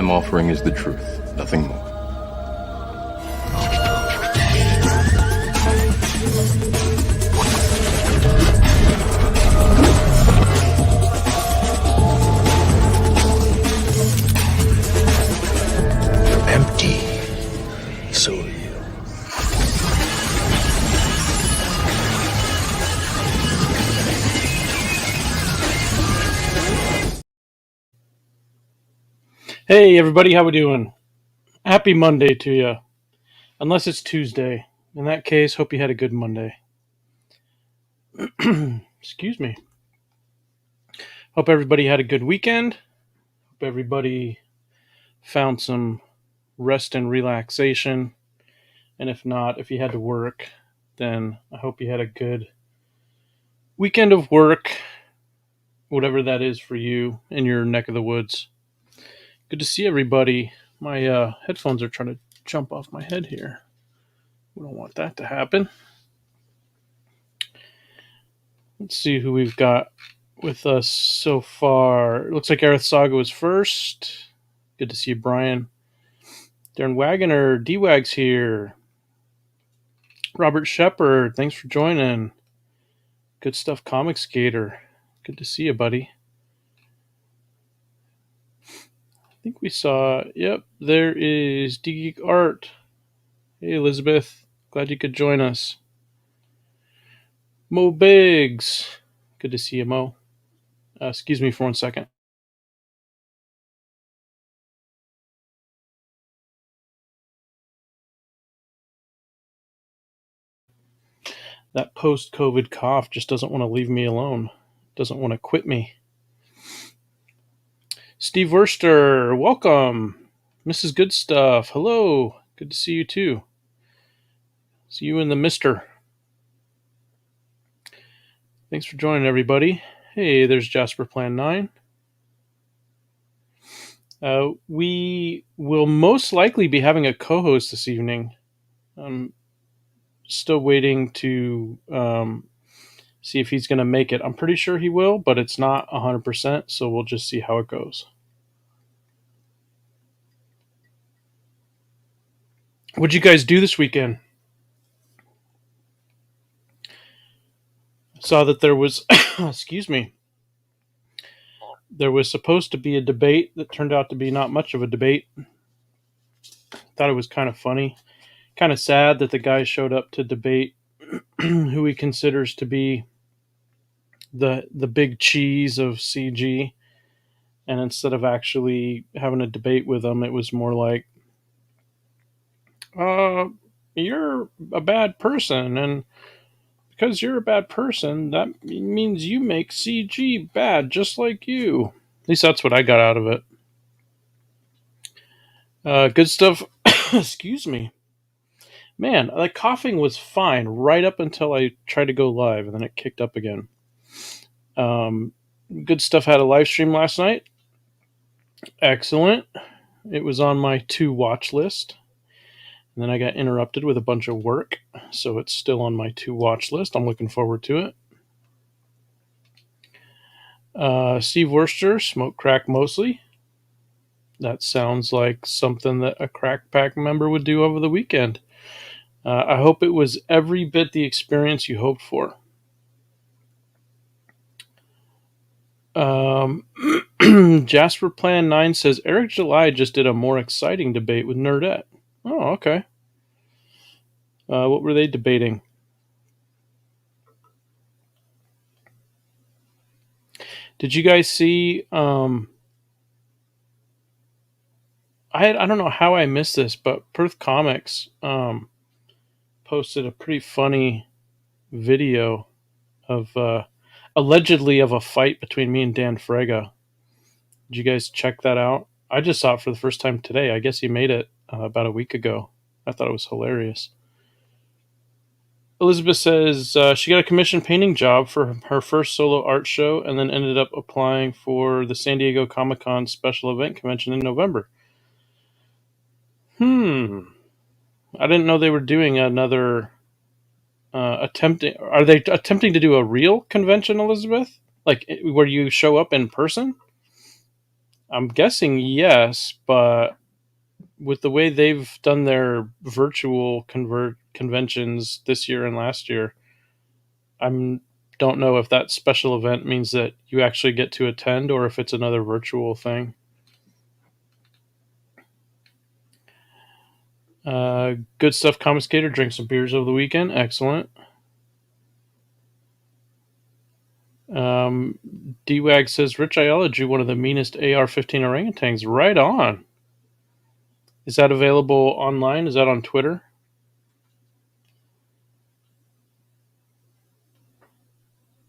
I'm offering is the truth, nothing more. You're empty. So are you. Hey everybody, how we doing? Happy Monday to you. Unless it's Tuesday. In that case, hope you had a good Monday. Excuse me. Hope everybody had a good weekend. Hope everybody found some rest and relaxation. And if not, if you had to work, then I hope you had a good weekend of work, whatever that is for you in your neck of the woods. Good to see everybody. My headphones are trying to jump off my head here. We don't want that to happen. Let's see who we've got with us so far. It looks like Aerith Saga was first. Good to see you, Brian. Darren Wagoner, D-Wag's here. Robert Shepard, thanks for joining. Good stuff, Comic Skater. Good to see you, buddy. I think we saw, yep, there is D-Geek Art. Hey, Elizabeth. Glad you could join us. Mo Biggs. Good to see you, Mo. Excuse me for 1 second. That post-COVID cough just doesn't want to leave me alone. Doesn't want to quit me. Steve Worster, welcome. Mrs. Good Stuff, hello. Good to see you too. See you in the mister. Thanks for joining, everybody. Hey, there's Jasper Plan 9. We will most likely be having a co-host this evening. I'm still waiting to see if he's going to make it. I'm pretty sure he will, but it's not 100%, so we'll just see how it goes. What'd you guys do this weekend? Saw that there was, excuse me, there was supposed to be a debate that turned out to be not much of a debate. Thought it was kind of funny. Kind of sad that the guy showed up to debate who he considers to be the big cheese of CG, and instead of actually having a debate with him, it was more like, you're a bad person, and because you're a bad person, that means you make CG bad, just like you. At least that's what I got out of it. Good stuff. Excuse me. Man, like coughing was fine right up until I tried to go live, and then it kicked up again. Good Stuff had a live stream last night. Excellent. It was on my to-watch list. And then I got interrupted with a bunch of work, so it's still on my to-watch list. I'm looking forward to it. Steve Worster, Smoke Crack Mostly. That sounds like something that a Crack Pack member would do over the weekend. I hope it was every bit the experience you hoped for. Jasper Plan 9 says, Eric July just did a more exciting debate with Nerdette. Oh, okay. What were they debating? Did you guys see... I don't know how I missed this, but Perth Comics posted a pretty funny video of allegedly of a fight between me and Dan Fraga. Did you guys check that out? I just saw it for the first time today. I guess he made it about a week ago. I thought it was hilarious. Elizabeth says she got a commission painting job for her first solo art show and then ended up applying for the San Diego Comic-Con special event convention in November. I didn't know they were doing another attempting. Are they attempting to do a real convention, Elizabeth? Like where you show up in person? I'm guessing yes, but with the way they've done their virtual conventions this year and last year, I'm don't know if that special event means that you actually get to attend or if it's another virtual thing. Good stuff, Confiscator. Drink some beers over the weekend. Excellent. DWAG says Rich Ayala drew one of the meanest AR-15 orangutans. Right on. Is that available online? Is that on Twitter?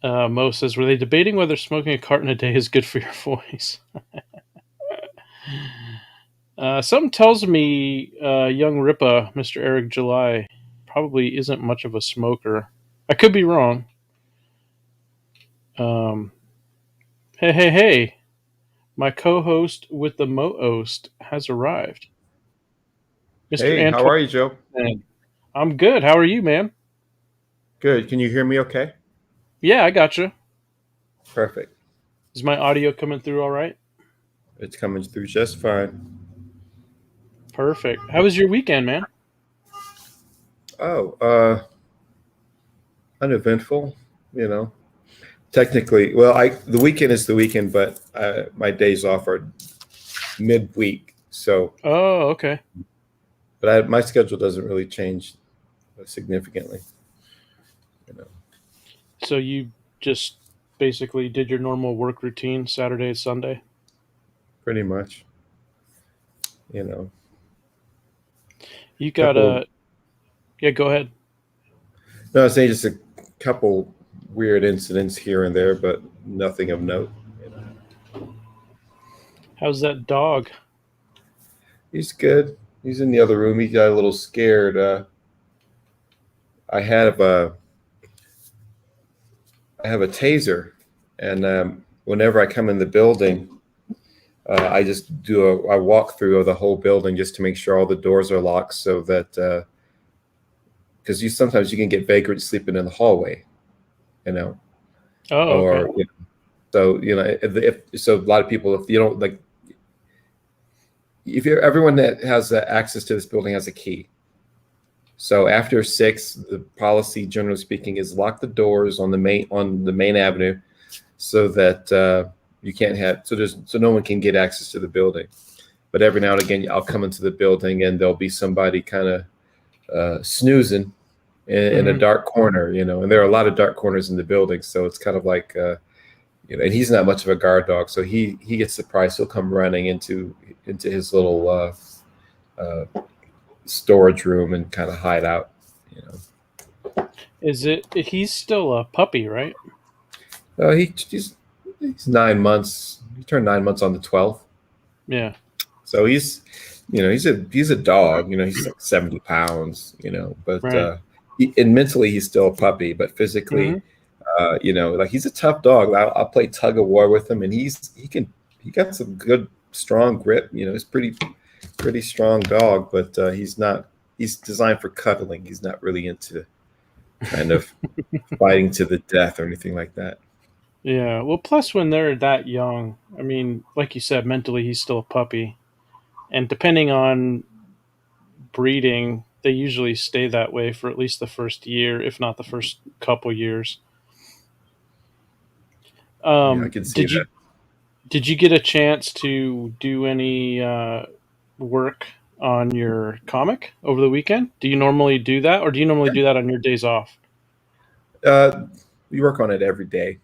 Mo says, were they debating whether smoking a carton a day is good for your voice? Something tells me young Ripa, Mr. Eric July, probably isn't much of a smoker. I could be wrong. Hey. My co-host with the Mo-ost has arrived. Mr. Hey, how Antoine. are you, Joe? I'm good. How are you, man? Good. Can you hear me okay? Yeah, I got you. Perfect. Is my audio coming through all right? It's coming through just fine. Perfect. How was your weekend, man? Oh, uneventful, you know. Technically, well, the weekend is the weekend, but my days off are midweek. So, Oh, okay. but my schedule doesn't really change significantly. You know. So you just basically did your normal work routine Saturday and Sunday? Pretty much. You know. You got a... Yeah, go ahead. No, I was saying just a couple weird incidents here and there, but nothing of note. You know. How's that dog? He's good. He's in the other room. He got a little scared. I have a taser, and whenever I come in the building, I just do a walkthrough of the whole building just to make sure all the doors are locked, so that because sometimes you can get vagrants sleeping in the hallway, you know. Oh, or okay. you know, so if a lot of people, if you don't like, if you're everyone that has access to this building has a key. So after 6, the policy, generally speaking, is lock the doors on the main avenue, so that you can't have so no one can get access to the building. But every now and again, I'll come into the building and there'll be somebody kind of snoozing in a dark corner, you know. And there are a lot of dark corners in the building, so it's kind of like you know. And he's not much of a guard dog, so he gets surprised. He'll come running into his little storage room and kind of hide out, you know. He's still a puppy, right? He's 9 months. He turned 9 months on the 12th. Yeah. So he's a dog. You know, he's like 70 pounds. You know, but Right. and mentally he's still a puppy, but physically, you know, like he's a tough dog. I'll play tug of war with him, and he got some good strong grip. You know, he's pretty strong dog, but he's designed for cuddling. He's not really into kind of fighting to the death or anything like that. Yeah. Well, plus when they're that young, I mean, like you said, mentally he's still a puppy. And depending on breeding, they usually stay that way for at least the first year, if not the first couple years. Yeah, I can see that. Did you get a chance to do any work on your comic over the weekend? Do you normally do that, or do you normally do that on your days off? We work on it every day.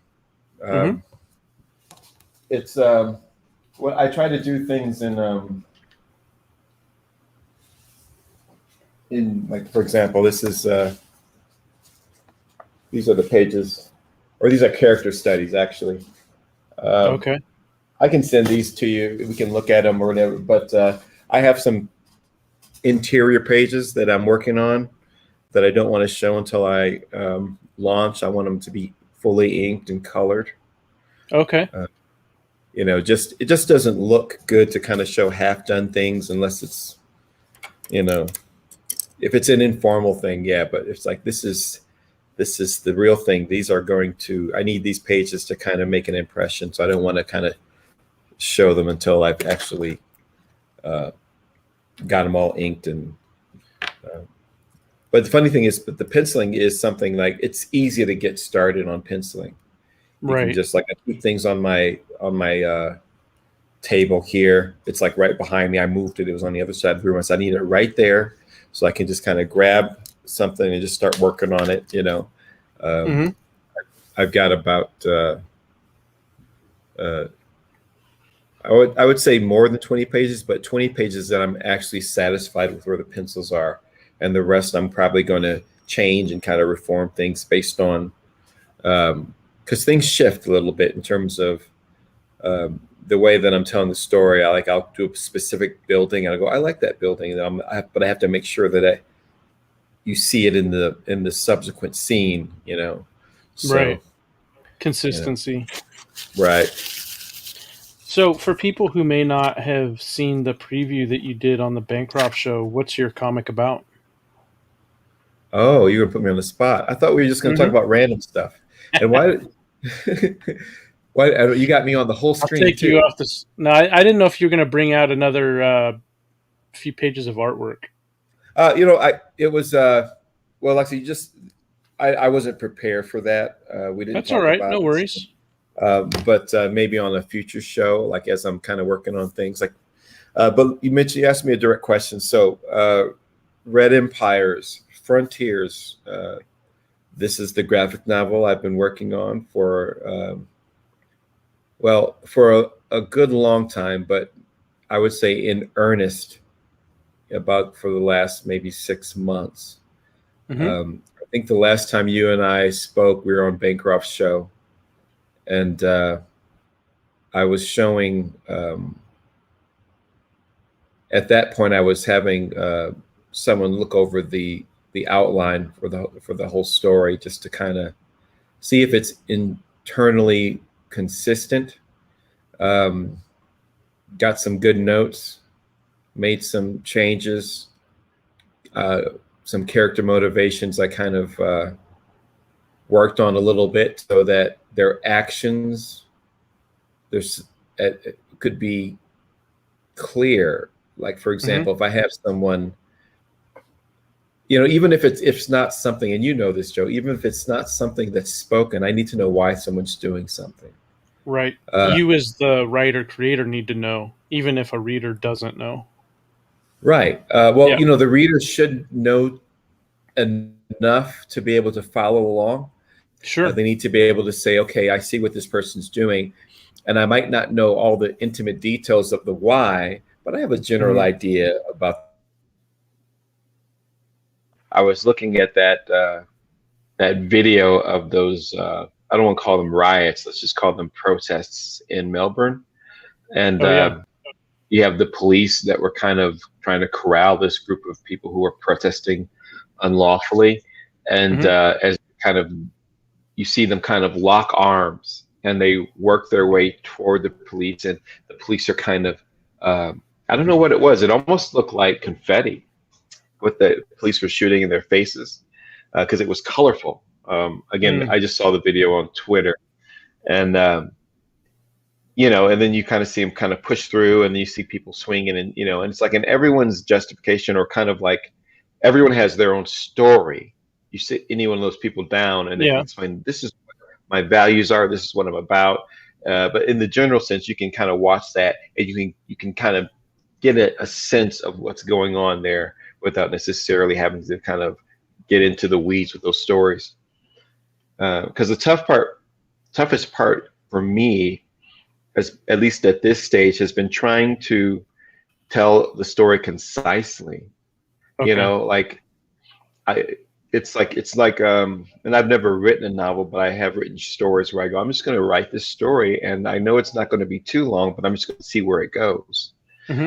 It's well, I try to do things in like, for example, this is these are the pages, or these are character studies actually. Okay. I can send these to you. We can look at them or whatever. But I have some interior pages that I'm working on that I don't want to show until I launch. I want them to be fully inked and colored. Okay. You know, it just doesn't look good to kind of show half done things unless it's, you know, if it's an informal thing, yeah. But it's like this is the real thing. These are going to. I need these pages to kind of make an impression. So I don't want to kind of show them until I've actually got them all inked. And but the funny thing is, but the penciling is something like it's easy to get started on penciling. You can Right. just like I keep things on my table here. It's like right behind me. I moved it. It was on the other side of the room. So I need it right there, so I can just kind of grab something and just start working on it. You know, I've got about I would say more than 20 pages, but 20 pages that I'm actually satisfied with where the pencils are, and the rest I'm probably going to change and kind of reform things based on because things shift a little bit in terms of the way that I'm telling the story. I'll do a specific building and I go, I like that building, and but I have to make sure that you see it in the subsequent scene, you know. So, right. Consistency. You know, right. So for people who may not have seen the preview that you did on the Bancroft show, what's your comic about? Oh, you're gonna put me on the spot. I thought we were just gonna talk about random stuff. And why? Why you got me on the whole screen? I'll take you off this. No, I didn't know if you were going to bring out another few pages of artwork. You know, it was well, actually, I wasn't prepared for that. We didn't. That's all right. No worries. But maybe on a future show, like as I'm kind of working on things, like. But you asked me a direct question. So, Red Empires, Frontiers. This is the graphic novel I've been working on for. For a good long time, but I would say in earnest for the last maybe 6 months. I think the last time you and I spoke, we were on Bancroft's show, and I was showing. At that point, I was having someone look over the outline for the whole story, just to kind of see if it's internally consistent. Got some good notes, made some changes, some character motivations I kind of worked on a little bit so that their actions could be clear. Like, for example, if I have someone, you know, even if it's not something, and you know this, Joe, even if it's not something that's spoken, I need to know why someone's doing something. Right. You as the writer, creator need to know, even if a reader doesn't know. Right. You know, the reader should know enough to be able to follow along. Sure. They need to be able to say, okay, I see what this person's doing, and I might not know all the intimate details of the why, but I have a general idea about. I was looking at that video of those. I don't want to call them riots. Let's just call them protests in Melbourne. And you have the police that were kind of trying to corral this group of people who were protesting unlawfully. And as kind of, you see them kind of lock arms and they work their way toward the police. And the police are kind of, I don't know what it was. It almost looked like confetti, what the police were shooting in their faces, because it was colorful. Again, I just saw the video on Twitter, and you know, and then you kind of see them kind of push through, and you see people swinging, and you know, and it's like in everyone's justification, or kind of like everyone has their own story. You sit any one of those people down, and they can explain, this is what my values are, this is what I'm about. But in the general sense, you can kind of watch that, and you can kind of get a sense of what's going on there without necessarily having to kind of get into the weeds with those stories. Because the toughest part for me, at least at this stage, has been trying to tell the story concisely. You know, like it's like and I've never written a novel, but I have written stories where I go, I'm just going to write this story, and I know it's not going to be too long, but I'm just going to see where it goes.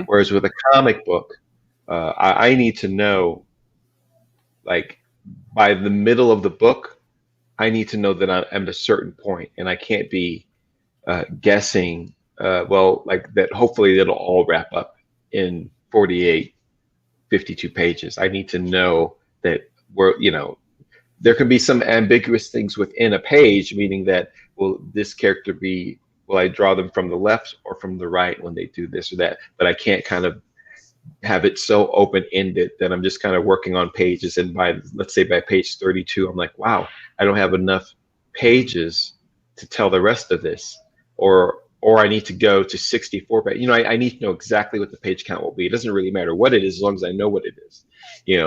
Whereas with a comic book, I need to know, like, by the middle of the book, I need to know that I'm at a certain point, and I can't be guessing. Like that. Hopefully, it'll all wrap up in 48, 52 pages. I need to know that there can be some ambiguous things within a page, meaning that will this character will I draw them from the left or from the right when they do this or that? But I can't kind of have it so open-ended that I'm just kind of working on pages, and let's say by page 32 I'm like, wow, I don't have enough pages to tell the rest of this, or I need to go to 64 pages. I need to know exactly what the page count will be. It doesn't really matter what it is as long as I know what it is,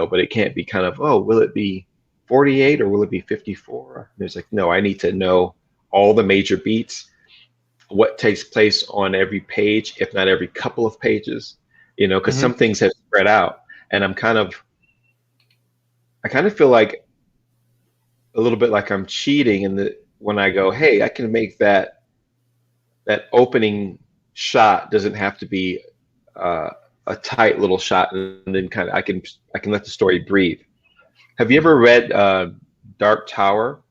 but it can't be kind of, oh, will it be 48 or will it be 54? There's like, no, I need to know all the major beats, what takes place on every page, if not every couple of pages, because some things have spread out, and I kind of feel like a little bit like I'm cheating when I go, hey, I can make that opening shot doesn't have to be a tight little shot, and then kind of I can let the story breathe. Have you ever read Dark Tower,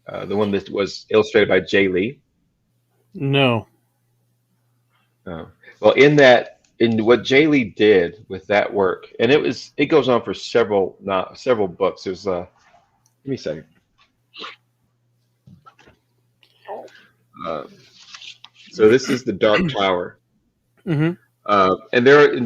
the one that was illustrated by Jay Lee? No. Well, in what Jay Lee did with that work, and it goes on for several books. There's give me a second. So this is the Dark Tower. And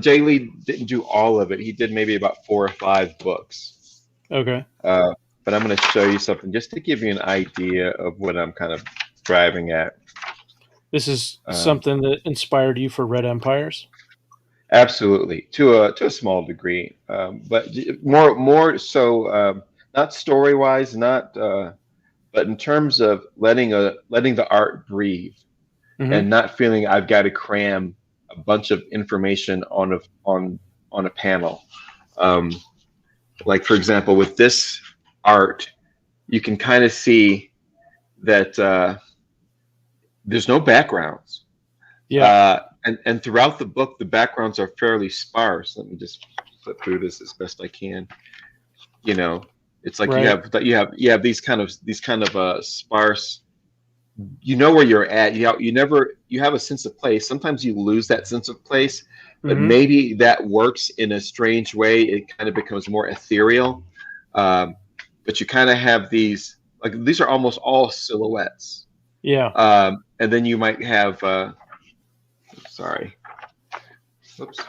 Jay Lee didn't do all of it. He did maybe about 4 or 5 books. Okay. But I'm going to show you something just to give you an idea of what I'm kind of driving at. This is something that inspired you for Red Empires? Absolutely, to a small degree, but more so, not story wise, but in terms of letting the art breathe, and not feeling I've got to cram a bunch of information on a panel. Like for example, with this art, you can kind of see that there's no backgrounds. Yeah. And throughout the book, the backgrounds are fairly sparse. Let me just flip through this as best I can. It's like right. you have these kind of sparse. You know where you're at. You have a sense of place. Sometimes you lose that sense of place, but maybe that works in a strange way. It kind of becomes more ethereal. But you kind of have these are almost all silhouettes. Yeah. And then you might have. Sorry. Oops.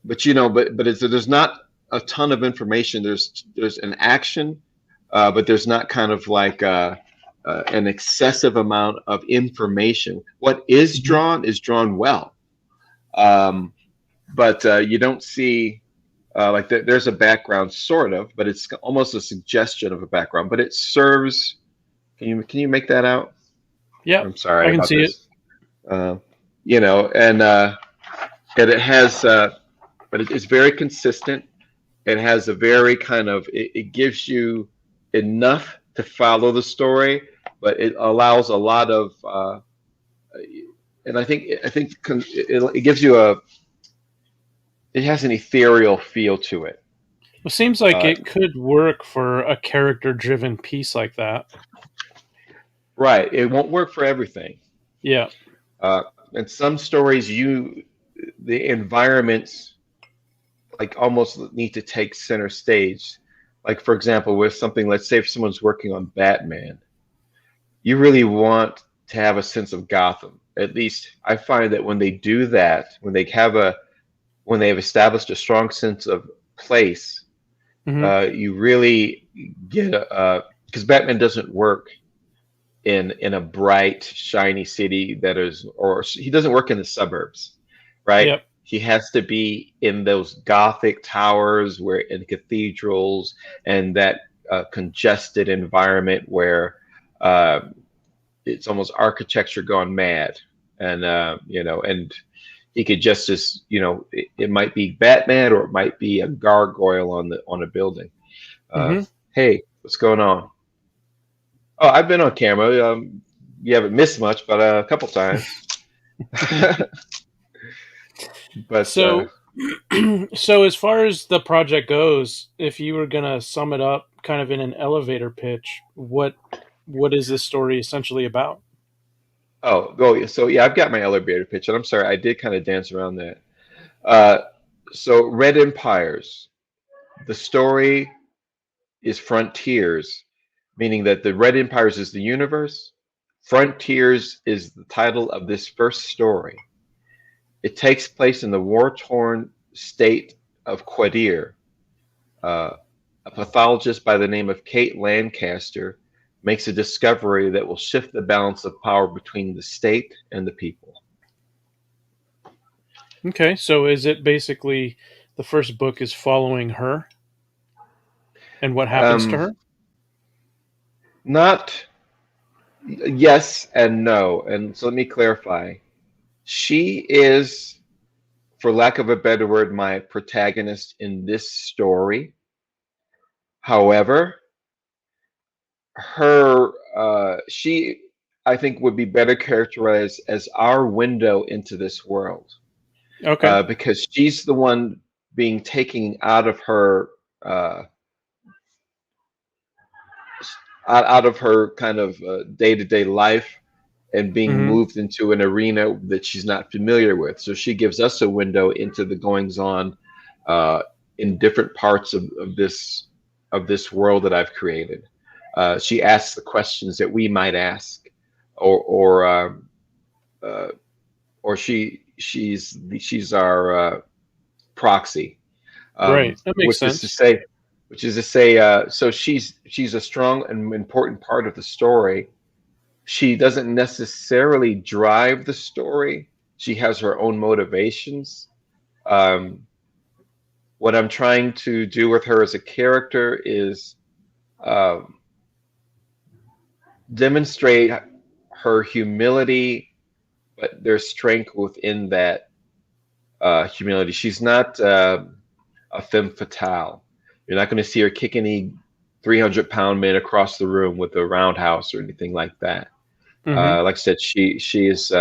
But there's not a ton of information. There's an action, but there's not kind of like an excessive amount of information. What is drawn well, but you don't see there's a background sort of, but it's almost a suggestion of a background. But it serves. Can you make that out? Yeah. I'm sorry. I can see this. And it has, but it's very consistent. It has a very kind of, it gives you enough to follow the story, but it allows a lot of, and I think it gives you it has an ethereal feel to it. It seems like it could work for a character-driven piece like that. Right. It won't work for everything. Yeah. In some stories, the environments almost need to take center stage. Like for example, with something, let's say if someone's working on Batman, you really want to have a sense of Gotham. At least I find that when they do that, when they've established a strong sense of place, you really get because Batman doesn't work in a bright, shiny city or he doesn't work in the suburbs, right? Yep. He has to be in those Gothic towers, in cathedrals, and that congested environment where it's almost architecture gone mad, and and he could just it might be Batman or it might be a gargoyle on a building. Hey, what's going on? Oh, I've been on camera. You haven't missed much, but a couple times. But so as far as the project goes, if you were gonna sum it up, kind of in an elevator pitch, what is this story essentially about? So yeah, I've got my elevator pitch, and I'm sorry, I did kind of dance around that. So Red Empires, the story is frontiers, meaning that the Red Empires is the universe, Frontiers is the title of this first story. It takes place in the war-torn state of Quadir. A pathologist by the name of Kate Lancaster makes a discovery that will shift the balance of power between the state and the people. Okay, so is it basically the first book is following her and what happens to her? Not yes and no. And so let me clarify. She is, for lack of a better word, my protagonist in this story. However, she, I think, would be better characterized as our window into this world. Okay. Because she's the one being taken out of her kind of day-to-day life and being moved into an arena that she's not familiar with. So she gives us a window into the goings on in different parts of this world that I've created. She asks the questions that we might ask, or she's our proxy. Right, that makes sense. Which is to say, so she's a strong and important part of the story. She doesn't necessarily drive the story. She has her own motivations. What I'm trying to do with her as a character is demonstrate her humility, but there's strength within that humility. She's not a femme fatale. You're not going to see her kick any 300-pound man across the room with a roundhouse or anything like that. Like I said, she's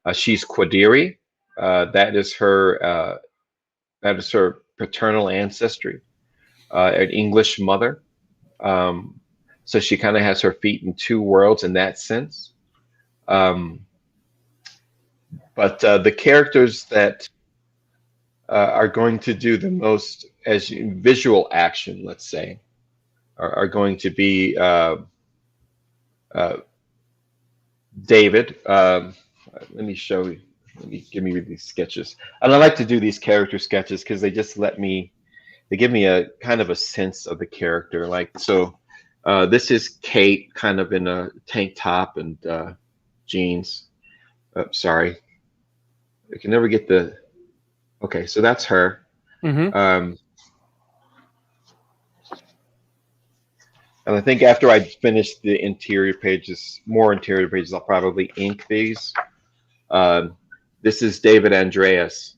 Quadiri. That is her paternal ancestry, an English mother. So she kind of has her feet in two worlds in that sense. But the characters that are going to do the most as visual action, let's say, are going to be David. Let me show you. Give me these sketches. And I like to do these character sketches because they just they give me a kind of a sense of the character. Like, so this is Kate kind of in a tank top and jeans. Sorry. I can never get the, okay, so that's her. And I think after I finish the interior pages, more interior pages, I'll probably ink these. This is David Andreas.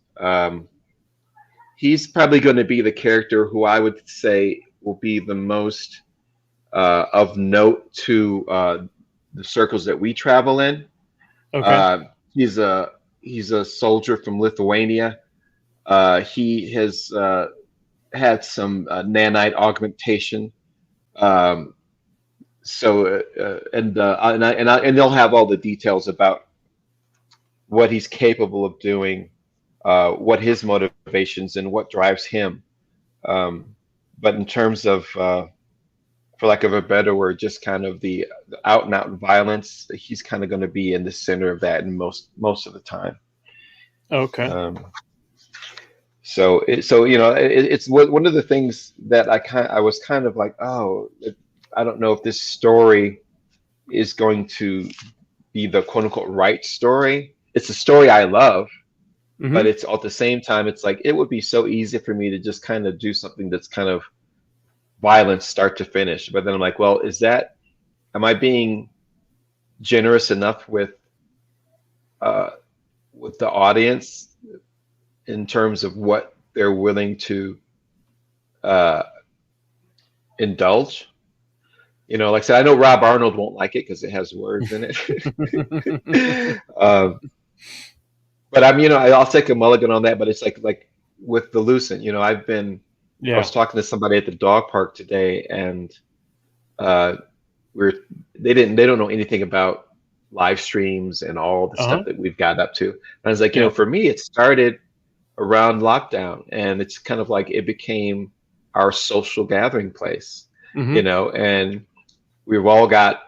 He's probably going to be the character who I would say will be the most of note to the circles that we travel in. Okay. He's a soldier from Lithuania. He has had some nanite augmentation. And they'll have all the details about what he's capable of doing, what his motivations and what drives him. But in terms of, for lack of a better word, just kind of the out and out violence, he's kind of going to be in the center of that in most of the time. Okay. So it's one of the things that I was kind of like, oh, I don't know if this story is going to be the quote unquote right story. It's a story I love, but it's at the same time, it's like, it would be so easy for me to just kind of do something that's kind of violent start to finish. But then I'm like, well, am I being generous enough with the audience in terms of what they're willing to indulge? Like I said, I know Rob Arnold won't like it because it has words in it. But I'll take a mulligan on that. But it's like with the Lucent, I was talking to somebody at the dog park today, and they don't know anything about live streams and all the stuff that we've got up to. And I was like, for me, it started around lockdown, and it's kind of like it became our social gathering place, and we've all got,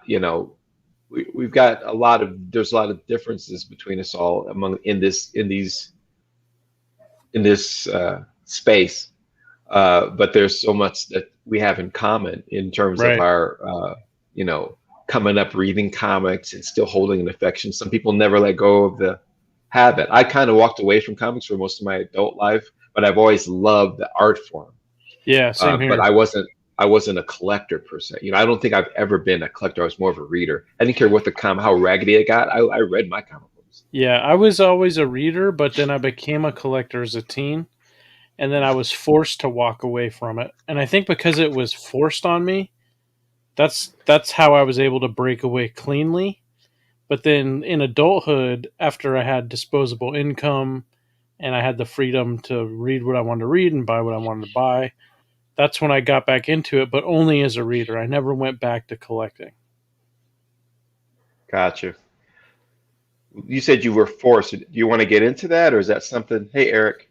we've got a lot of there's a lot of differences between us all among in this space, but there's so much that we have in common in terms of Right. our you know coming up reading comics and still holding an affection. Some people never let go of the habit. I kind of walked away from comics for most of my adult life, but I've always loved the art form. Yeah, same But here. I wasn't a collector per se. I don't think I've ever been a collector. I was more of a reader. I didn't care what the how raggedy it got. I read my comic books. Yeah, I was always a reader, but then I became a collector as a teen, and then I was forced to walk away from it. And I think because it was forced on me, that's how I was able to break away cleanly. But then in adulthood, after I had disposable income and I had the freedom to read what I wanted to read and buy what I wanted to buy, that's when I got back into it, but only as a reader. I never went back to collecting. Gotcha. You said you were forced. Do you want to get into that, or is that something? Hey, Eric,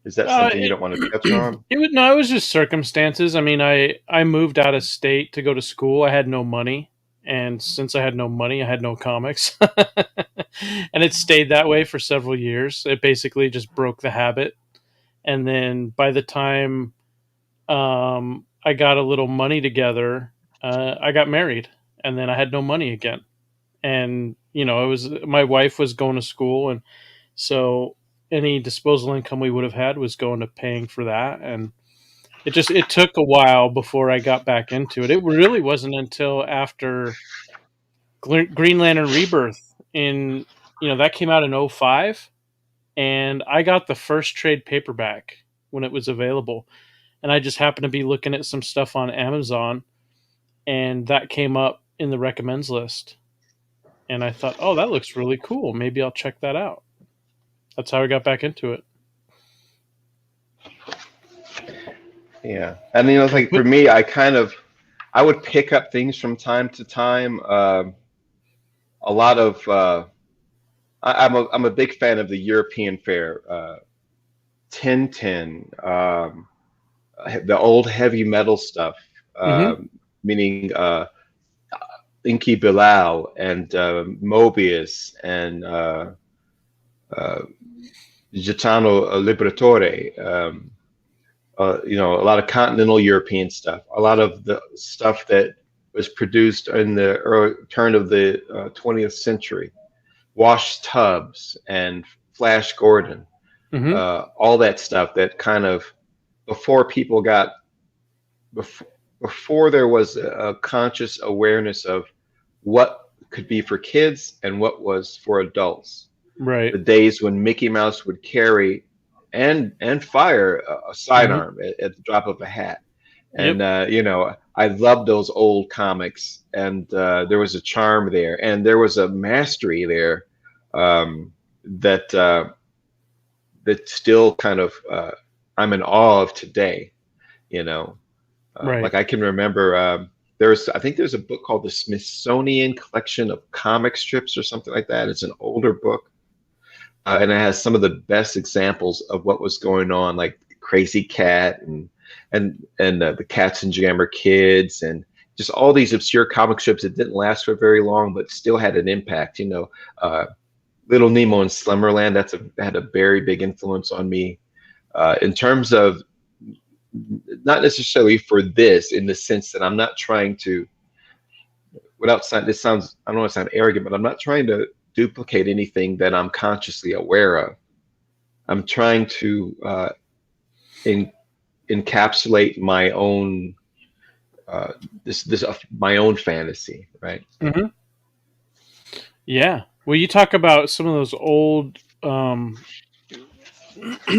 is that something you It, don't want to touch on? it was just circumstances. I mean, I moved out of state to go to school. I had no money, and since I had no money, I had no comics, and it stayed that way for several years. It basically just broke the habit, and then by the time I got a little money together, I got married, and then I had no money again. And it was my wife was going to school, and so any disposable income we would have had was going to paying for that. And it took a while before I got back into it. It really wasn't until after Green Lantern Rebirth in that came out in '05, and I got the first trade paperback when it was available, and I just happened to be looking at some stuff on Amazon, and that came up in the recommends list, and I thought, oh, that looks really cool. Maybe I'll check that out. That's how I got back into it. Yeah, and I like for put me, I would pick up things from time to time. A lot of I'm a big fan of the European fare, Tintin, the old heavy metal stuff, hmm meaning Inky Bilal and Mobius and uh, Gitano Liberatore. A lot of continental European stuff, a lot of the stuff that was produced in the turn of the 20th century, Wash Tubbs and Flash Gordon, hmm all that stuff that kind of before people got before, before there was a conscious awareness of what could be for kids and what was for adults. Right. The days when Mickey Mouse would carry and fire a hmm sidearm at the drop of a hat. And Yep. I love those old comics, and there was a charm there, and there was a mastery there that that still kind of I'm in awe of today. You know, Right. like I can remember I think there's a book called the Smithsonian Collection of Comic Strips or something like that. It's an older book, and it has some of the best examples of what was going on, like Crazy Cat and the Cats and Jammer Kids, and just all these obscure comic strips that didn't last for very long, but still had an impact. Little Nemo and Slimmerland, had a very big influence on me in terms of not necessarily for this, in the sense that I'm not trying to, this sounds, I don't want to sound arrogant, but I'm not trying to duplicate anything that I'm consciously aware of. I'm trying to encapsulate my own this my own fantasy, right? hmm Yeah. Well, you talk about some of those old,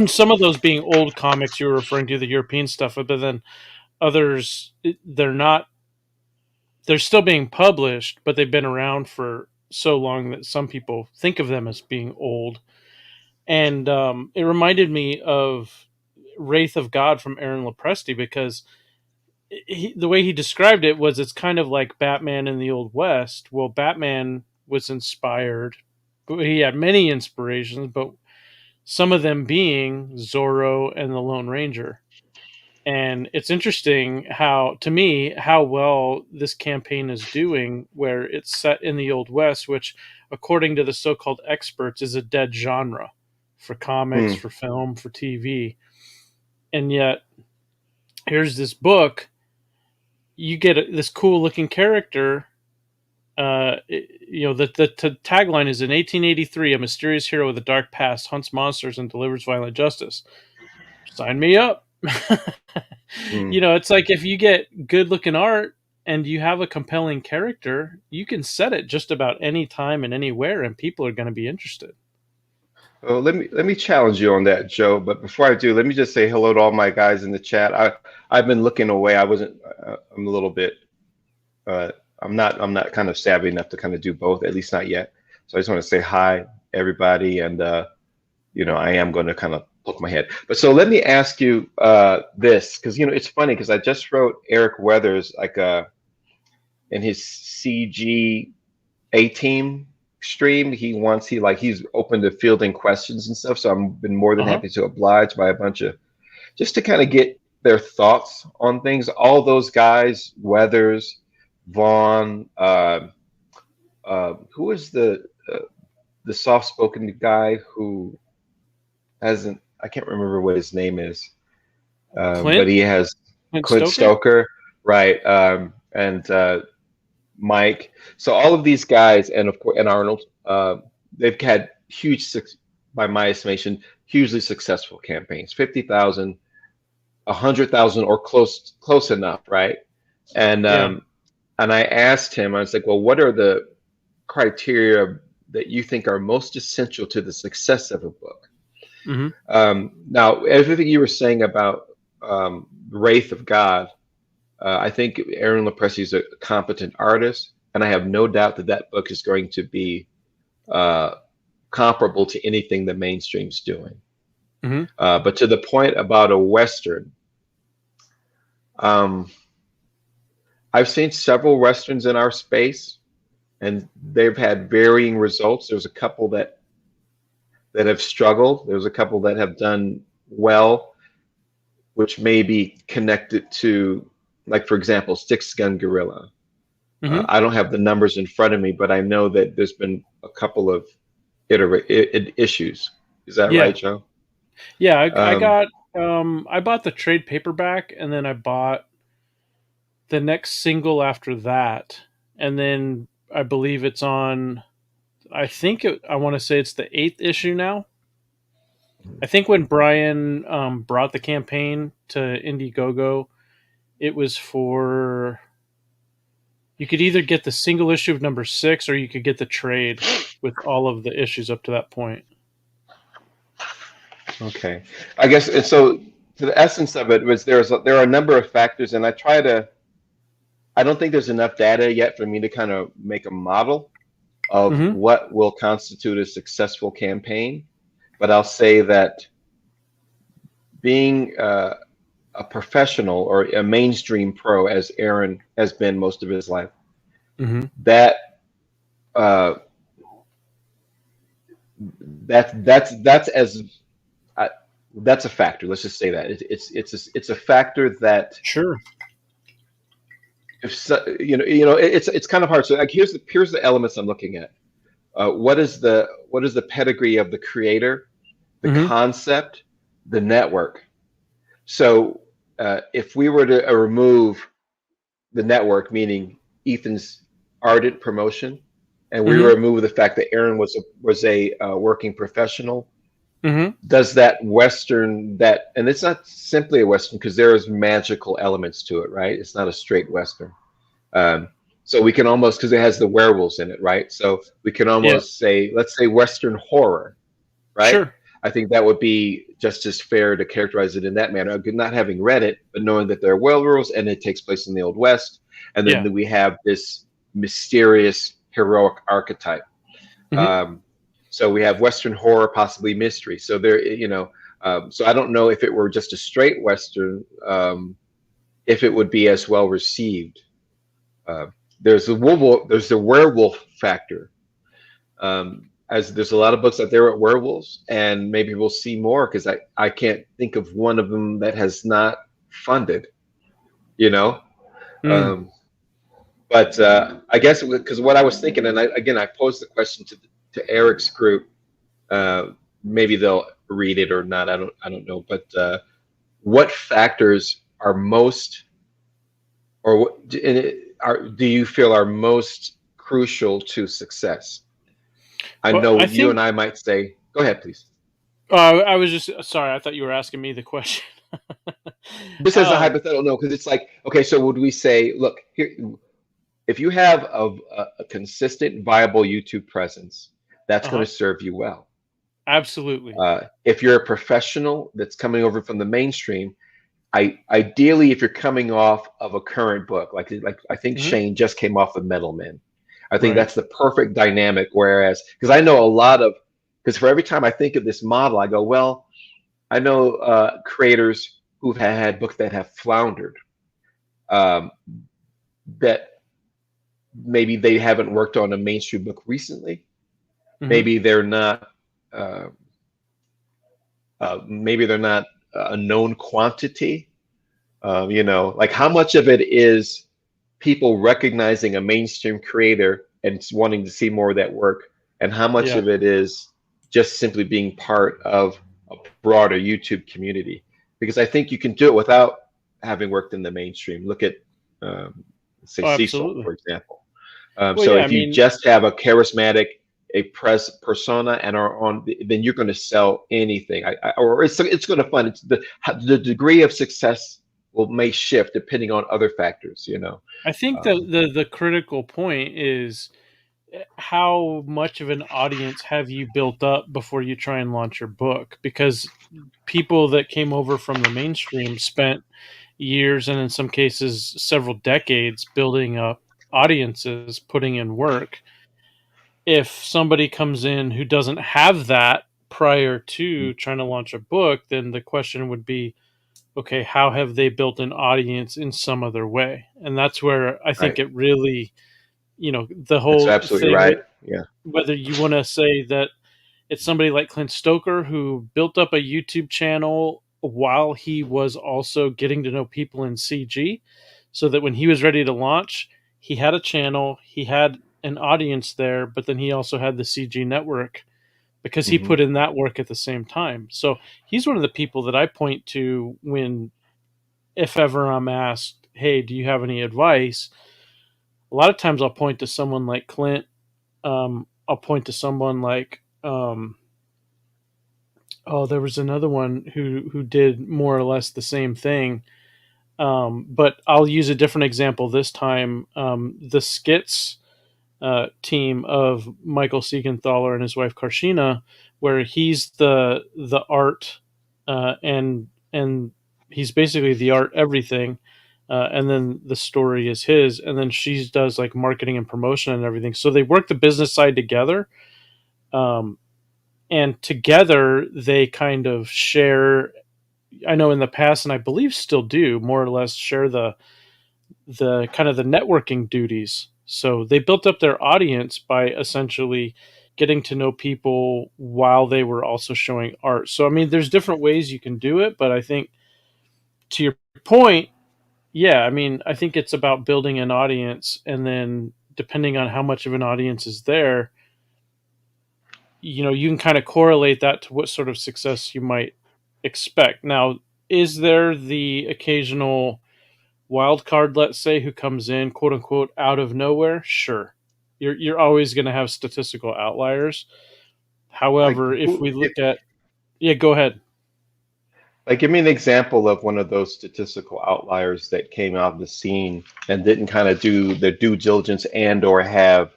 some of those being old comics. You were referring to the European stuff, but then others, they're not. They're still being published, but they've been around for so long that some people think of them as being old. And it reminded me of Wraith of God from Aaron Lopresti, because the way he described it was it's kind of like Batman in the Old West. Well, Batman was inspired, but he had many inspirations, but some of them being Zorro and the Lone Ranger. And it's interesting how well this campaign is doing, where it's set in the Old West, which, according to the so-called experts, is a dead genre for comics, Hmm. for film, for TV. And yet, here's this book. You get this cool-looking character. The tagline is, in 1883, a mysterious hero with a dark past hunts monsters and delivers violent justice. Sign me up. Hmm. It's like, if you get good looking art and you have a compelling character, you can set it just about any time and anywhere, and people are going to be interested. Well, let me challenge you on that, Joe. But before I do, let me just say hello to all my guys in the chat. I've been looking away. I wasn't. I'm a little bit. Uh, I'm not kind of savvy enough to kind of do both, at least not yet. So I just want to say hi, everybody, and I am going to kind of poke my head. But so let me ask you this, because it's funny, because I just wrote Eric Weathers like in his CG A team stream. He's open to fielding questions and stuff. So I've been more than Uh-huh. happy to oblige by a bunch of, just to kind of get their thoughts on things. All those guys, Weathers, Vaughn, who is the soft-spoken guy who hasn't, I can't remember what his name is, but Clint he has Clint Clint Stoker. Stoker, right? And Mike. So all of these guys, and of course, and Arnold, they've had by my estimation, hugely successful campaigns. 50,000, 100,000, or close enough, right? And Yeah. and I asked him, I was like, well, what are the criteria that you think are most essential to the success of a book? Hmm. Now, everything you were saying about Wraith of God, I think Aaron Lepresti is a competent artist, and I have no doubt that that book is going to be comparable to anything the mainstream's doing. Hmm. But to the point about a Western, um, I've seen several Westerns in our space, and they've had varying results. There's a couple that have struggled. There's a couple that have done well, which may be connected to, like, for example, Six Gun Gorilla. Hmm. I don't have the numbers in front of me, but I know that there's been a couple of issues. Is that Yeah. right, Joe? Yeah. Um, I bought the trade paperback, and then I bought the next single after that, and then I believe it's on. I want to say it's the 8th issue now. I think when Brian brought the campaign to Indiegogo, it was for, you could either get the single issue of number 6, or you could get the trade with all of the issues up to that point. okay, I guess, and so to the essence of it was there are a number of factors, and I don't think there's enough data yet for me to kind of make a model of Mm-hmm. what will constitute a successful campaign. But I'll say that being a professional or a mainstream pro, as Aaron has been most of his life, Mm-hmm. that uh, that's as that's a factor. Let's just say that it's a factor that, Sure. if it's kind of hard. So, like, here's the elements I'm looking at. What is the pedigree of the creator, the Mm-hmm. concept, the network? So if we were to remove the network, meaning Ethan's ardent promotion, and we Mm-hmm. remove the fact that Aaron was a working professional, Mm-hmm. does that Western, and it's not simply a Western, because there is magical elements to it, right? It's not a straight Western. So we can almost, because it has the werewolves in it, right? So we can Yeah. almost say, let's say Western horror, right? Sure. I think that would be just as fair to characterize it in that manner. Not having read it, but knowing that there are werewolves and it takes place in the Old West, and then Yeah. we have this mysterious heroic archetype. Mm-hmm. So we have Western horror, possibly mystery. So so I don't know if it were just a straight Western, if it would be as well received. There's the werewolf factor. As there's a lot of books out there at werewolves, and maybe we'll see more, because I can't think of one of them that has not funded, you know. Mm. Um, but I guess because what I was thinking, and I posed the question to Eric's group. Maybe they'll read it or not. I don't know. But what factors are most, or do you feel are most crucial to success? I Well, know I you think and I might say, go ahead, please. I was just sorry. I thought you were asking me the question. Just as a um, hypothetical, no, because it's like, okay, so would we say, look, here, if you have a consistent, viable YouTube presence, that's going uh-huh. to serve you well. Absolutely. If you're a professional that's coming over from the mainstream, ideally, if you're coming off of a current book, like I think Hmm. Shane just came off of Metal Men. I think Right. that's the perfect dynamic. Whereas, because I know a lot of, because for every time I think of this model, I go, well, I know creators who've had books that have floundered, um, that maybe they haven't worked on a mainstream book recently. Hmm. Maybe they're not. Uh, maybe they're not a known quantity. Like how much of it is people recognizing a mainstream creator and wanting to see more of that work, and how much Yeah. of it is just simply being part of a broader YouTube community? Because I think you can do it without having worked in the mainstream. Look at, um, say, Oh, Cecil, absolutely. for example. Well, So yeah. I if you mean, just have a charismatic, a persona and are on, then you're going to sell anything. Or it's going to fund. It's the degree of success may shift depending on other factors. I think Um, the critical point is how much of an audience have you built up before you try and launch your book? Because people that came over from the mainstream spent years and in some cases several decades building up audiences, putting in work. If somebody comes in who doesn't have that prior to trying to launch a book, then the question would be, okay, how have they built an audience in some other way? And that's where I think right. it really, the That's whole absolutely thing, right. Yeah. whether you want to say that it's somebody like Clint Stoker who built up a YouTube channel while he was also getting to know people in CG, so that when he was ready to launch, he had a channel, he had an audience there, but then he also had the CG network because he Hmm. put in that work at the same time. So he's one of the people that I point to when, if ever I'm asked, hey, do you have any advice? A lot of times I'll point to someone like Clint. I'll point to someone like, oh, there was another one who did more or less the same thing. But I'll use a different example this time. The skits team of Michael Siegenthaler and his wife Karshina, where he's the art, and he's basically the art everything, and then the story is his, and then she does like marketing and promotion and everything. So they work the business side together, um, and together they kind of share. I know in the past, and I believe still do, more or less share the kind of the networking duties. So they built up their audience by essentially getting to know people while they were also showing art. So I mean, there's different ways you can do it, but I think to your point, yeah, I mean, I think it's about building an audience, and then depending on how much of an audience is there, you can kind of correlate that to what sort of success you might expect. Now, is there the occasional wild card, let's say, who comes in quote unquote out of nowhere? Sure. You're always going to have statistical outliers. Like However, if who? we look at, yeah, go ahead. Like, give me an example of one of those statistical outliers that came out of the scene and didn't kind of do their due diligence and or have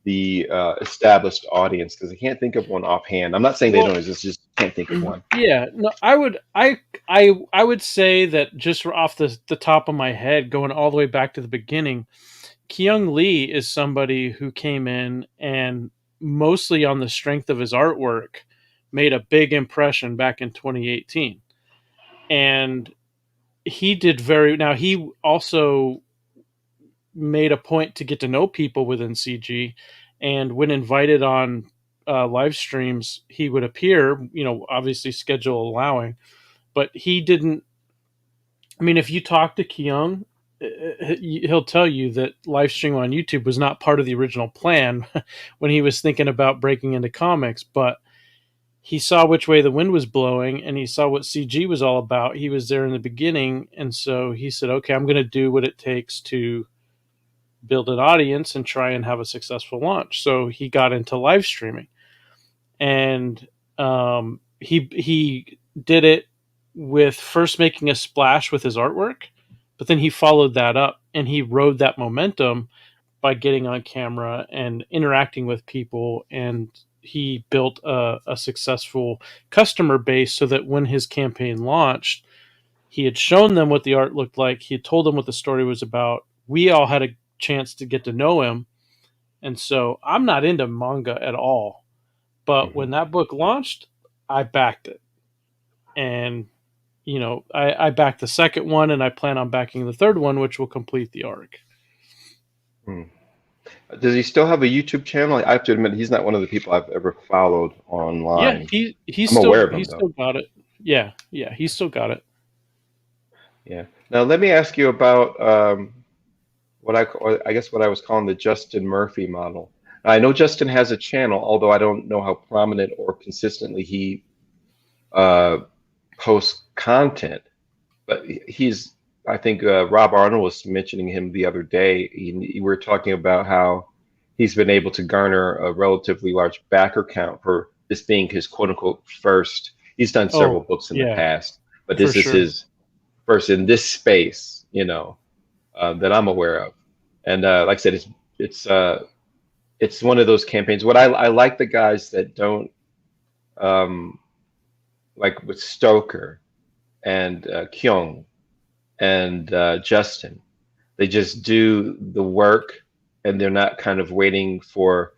the established audience. Because I can't think of one offhand. I'm not saying they don't Well, exist, just can't think of one. yeah, no, I would say that just off the top of my head, going all the way back to the beginning, Kyung Lee is somebody who came in and mostly on the strength of his artwork made a big impression back in 2018. And he did very now he also made a point to get to know people within CG, and when invited on live streams, he would appear, obviously schedule allowing, but he didn't I mean, if you talk to Kyung, he'll tell you that live stream on YouTube was not part of the original plan when he was thinking about breaking into comics, but he saw which way the wind was blowing and he saw what CG was all about. He was there in the beginning, and so he said, okay, I'm going to do what it takes to build an audience and try and have a successful launch. So he got into live streaming, and he did it with first making a splash with his artwork, but then he followed that up and he rode that momentum by getting on camera and interacting with people, and he built a successful customer base so that when his campaign launched, he had shown them what the art looked like, he had told them what the story was about, we all had a chance to get to know him. And so I'm not into manga at all, but when that book launched, I backed it. And I backed the second one, and I plan on backing the third one, which will complete the arc. Does he still have a YouTube channel? I have to admit, he's not one of the people I've ever followed online. Yeah, he's I'm still aware of him, he's though. still got it. Yeah, he's still got it. Yeah. Now let me ask you about what I guess what I was calling the Justin Murphy model. I know Justin has a channel, although I don't know how prominent or consistently he posts content. But I think Rob Arnold was mentioning him the other day. We were talking about how he's been able to garner a relatively large backer count for this being his quote unquote first. He's done several books in the past, but this is his first in this space, that I'm aware of. And like I said, it's one of those campaigns. What I like the guys that don't, like with Stoker and Kyung and Justin, they just do the work, and they're not kind of waiting for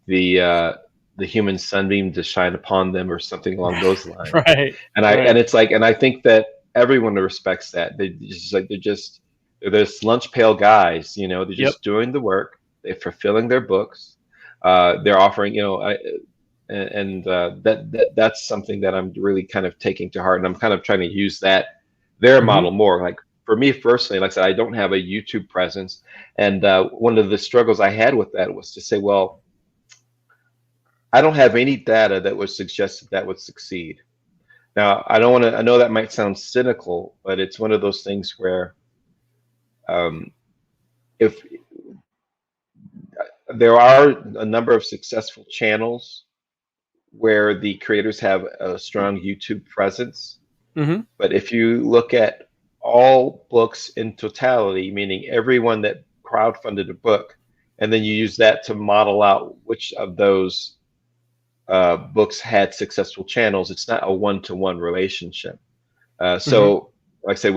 the human sunbeam to shine upon them or something along those lines. Right. And I think that everyone respects that. They're this lunch pail guys, they're just doing the work, they're fulfilling their books, they're offering, that's something that I'm really kind of taking to heart, and I'm kind of trying to use their model more. Like for me personally, like I said, I don't have a YouTube presence, and one of the struggles I had with that was to say, well, I don't have any data that would suggest that would succeed. Now, I know that might sound cynical, but it's one of those things where if there are a number of successful channels where the creators have a strong YouTube presence, but if you look at all books in totality, meaning everyone that crowdfunded a book, and then you use that to model out which of those books had successful channels, it's not a one-to-one relationship. So like I say,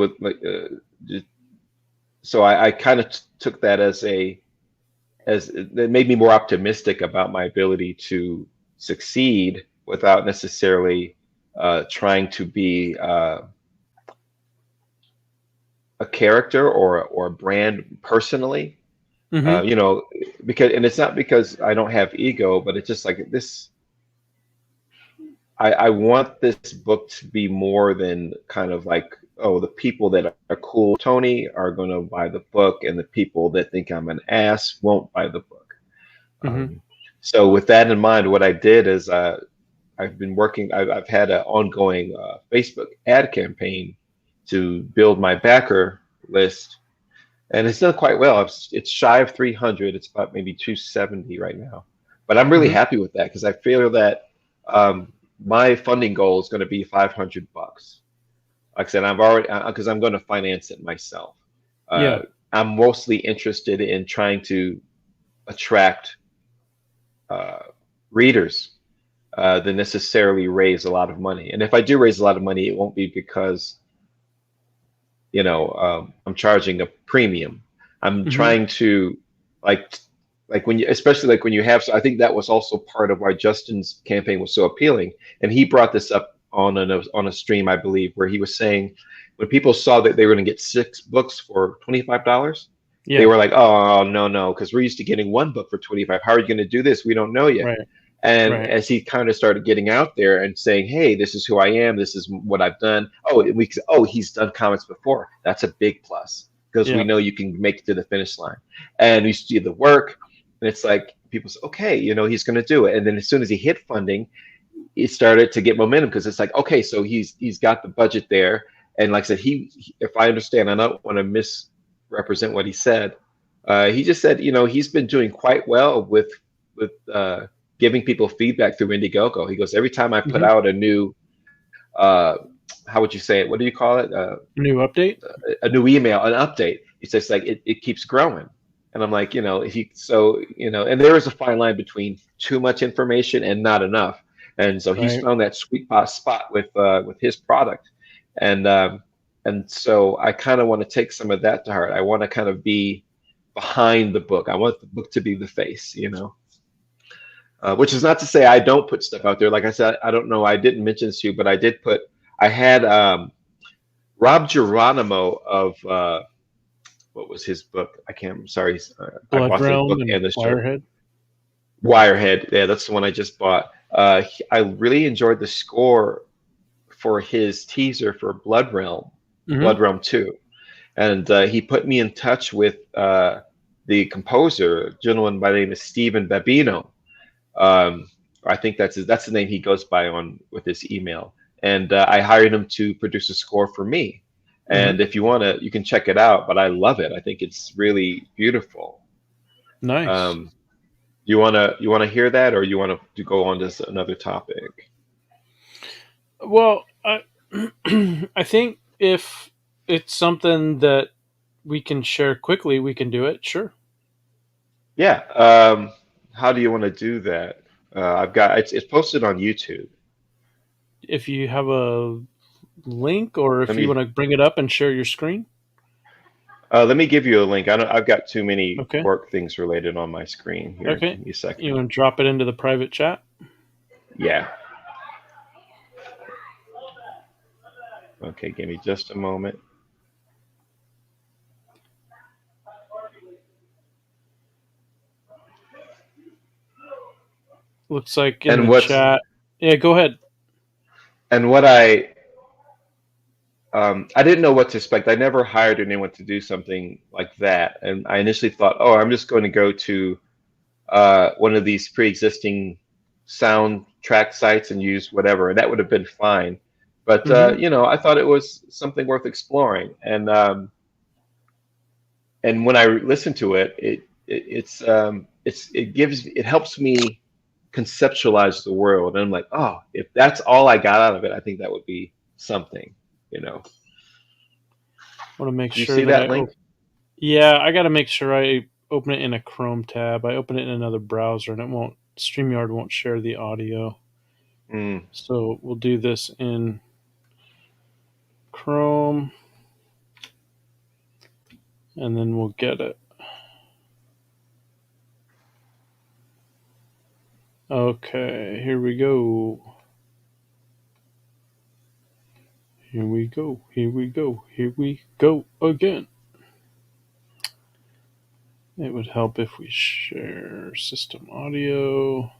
so I kind of took that as it made me more optimistic about my ability to succeed without necessarily trying to be a character or a brand personally. Because, and it's not because I don't have ego, but it's just like this. I want this book to be more than kind of like, oh, the people that are cool Tony are going to buy the book, and the people that think I'm an ass won't buy the book. So with that in mind, what I did is I've been working. I've had an ongoing Facebook ad campaign to build my backer list, and it's done quite well. It's shy of 300. It's about maybe 270 right now, but I'm really happy with that because I feel that my funding goal is going to be $500. Like I said, I've already, because I'm going to finance it myself. I'm mostly interested in trying to attract readers than necessarily raise a lot of money. And if I do raise a lot of money, it won't be because I'm charging a premium. I'm trying to like when you, especially like when you have, so I think that was also part of why Justin's campaign was so appealing. And he brought this up on a stream, I believe, where he was saying when people saw that they were going to get 6 books for $25, they were like, oh, no, because we're used to getting 1 book for $25. How are you going to do this? We don't know yet. And Right. as he kind of started getting out there and saying, "Hey, this is who I am. This is what I've done." Oh, he's done comics before. That's a big plus because we Yeah. know you can make it to the finish line. And you see the work, and it's like people say, "Okay, he's going to do it." And then as soon as he hit funding, it started to get momentum because it's like, okay, so he's got the budget there. And like I said, if I understand, I don't want to misrepresent what he said. He just said, he's been doing quite well with giving people feedback through Indiegogo. He goes, every time I put Hmm. out a new, uh, how would you say it? What do you call it? New update. A new email, an update. It's just like it keeps growing. And I'm like, and there is a fine line between too much information and not enough. And so he's Right. found that sweet spot with his product. And so I kind of want to take some of that to heart. I want to kind of be behind the book. I want the book to be the face. Which is not to say I don't put stuff out there. Like I said, I don't know. I didn't mention this to you, but I had Rob Geronimo of what was his book? I'm sorry. I Blood bought the Realm book and and the show. Wirehead. Wirehead. Yeah, that's the one I just bought. I really enjoyed the score for his teaser for Blood Realm, Hmm. Blood Realm 2. And he put me in touch with the composer, a gentleman by the name of Stephen Babino. I think that's the name he goes by on with his email. And I hired him to produce a score for me. Hmm. And if you want to, you can check it out. But I love it. I think it's really beautiful. Nice. You wanna hear that, or you want to go on to another topic? Well, I think if it's something that we can share quickly, we can do it. Sure. Yeah. How do you want to do that? I've got it's posted on YouTube. If you have a link or Let if you me want to bring it up and share your screen. let me give you a link. I've got too many Okay. work things related on my screen here. Okay. Give me a second. You want to drop it into the private chat? Yeah. Okay. Give me just a moment. Looks like in And the what's chat. Yeah, go ahead. and what I didn't know what to expect. I never hired anyone to do something like that, and I initially thought, oh, I'm just going to go to one of these pre-existing soundtrack sites and use whatever, and that would have been fine. But Hmm. I thought it was something worth exploring, and when I listen to it, it helps me conceptualize the world, and I'm like, oh, if that's all I got out of it, I think that would be something. You know, Want to make do you sure see that that link? yeah, I got to make sure I open it in a Chrome tab. I open it in another browser and it won't, StreamYard won't share the audio. Mm. So we'll do this in Chrome and then we'll get it. Okay, here we go. Here we go. Here we go. Here we go again. It would help if we share system audio.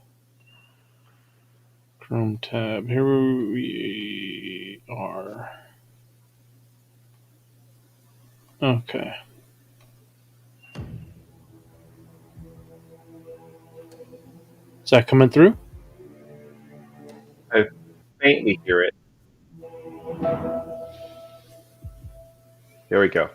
Chrome tab. Here we are. Okay. Is that coming through? I faintly hear it. There we go.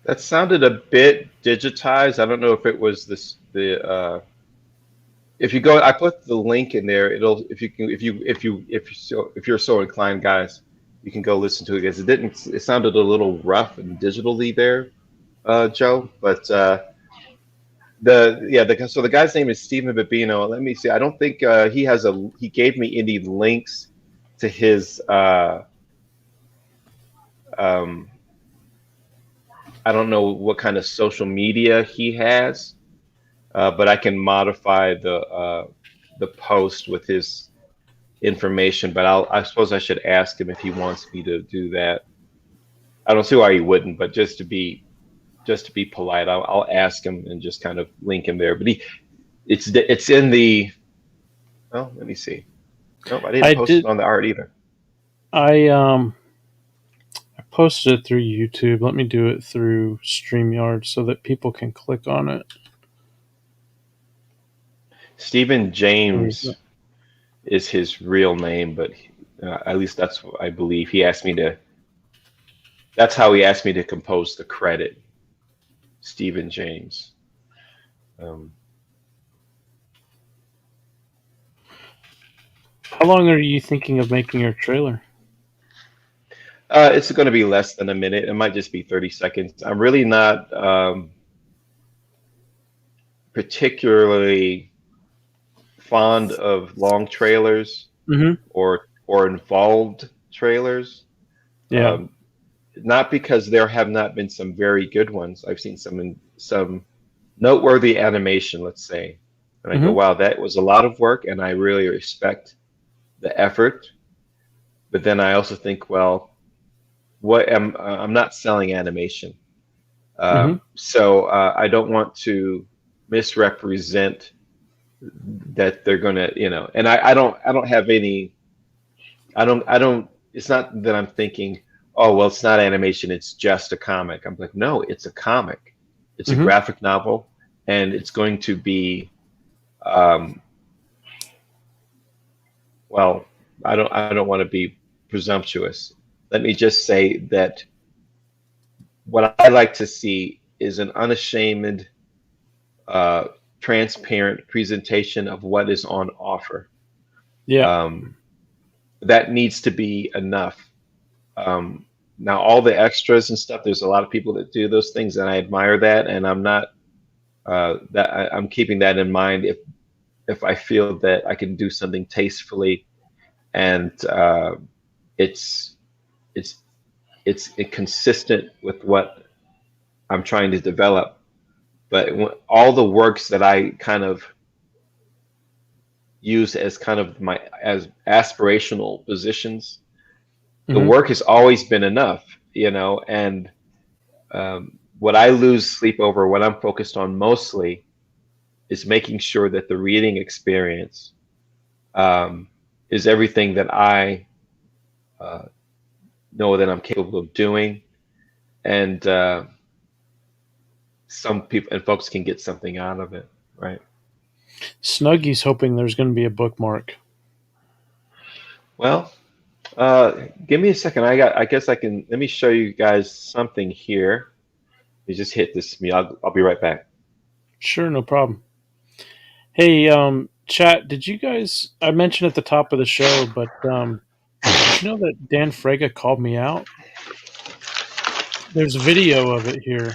That sounded a bit digitized. I don't know if it was if you go, I put the link in there. It'll if you can if you're so inclined, guys, you can go listen to it because it sounded a little rough and digitally there, Joe. But so the guy's name is Stephen Babino. Let me see. I don't think he gave me any links to his um I don't know what kind of social media he has, but I can modify the post with his information. But I suppose I should ask him if he wants me to do that. I don't see why he wouldn't, but just to be polite, I'll ask him and just kind of link him there. But it's in the. Oh, let me see. Nope, I didn't I post it did. on the art either. I posted it through YouTube. Let me do it through StreamYard so that people can click on it. Stephen There we go. James is his real name, but at least that's what I believe. He asked me to. That's how he asked me to compose the credit, Stephen James. Um, How long are you thinking of making your trailer? it's going to be less than a minute. It might just be 30 seconds. I'm really not particularly fond of long trailers Mm-hmm. or involved trailers. Yeah. Um, Not because there have not been some very good ones. I've seen some noteworthy animation, let's say, and I go, Mm-hmm. wow, that was a lot of work, and I really respect the effort. But then I also think, well, I'm not selling animation, Mm-hmm. so I don't want to misrepresent that they're gonna, and I don't have any, I don't. It's not that I'm thinking, oh well, it's not animation, it's just a comic. I'm like, no, it's a comic, it's a Mm-hmm. graphic novel, and it's going to be, um, well, I don't want to be presumptuous. Let me just say that what I like to see is an unashamed, uh, transparent presentation of what is on offer. Yeah. Um, that needs to be enough. Now, all the extras and stuff, there's a lot of people that do those things, and I admire that. And I'm not I'm keeping that in mind if I feel that I can do something tastefully and it's it's it's consistent with what I'm trying to develop. But all the works that I kind of use as kind of my as aspirational positions, the Mm-hmm. work has always been enough, and what I lose sleep over, what I'm focused on mostly, is making sure that the reading experience um, is everything that I uh, know that I'm capable of doing, and some people and folks can get something out of it, right? Snuggy's hoping there's going to be a bookmark. Well, give me a second. I guess I can. Let me show you guys something here. You just hit this me. I'll be right back. Sure, no problem. Hey, chat, did you guys? I mentioned at the top of the show, but did you know that Dan Fraga called me out? There's a video of it here.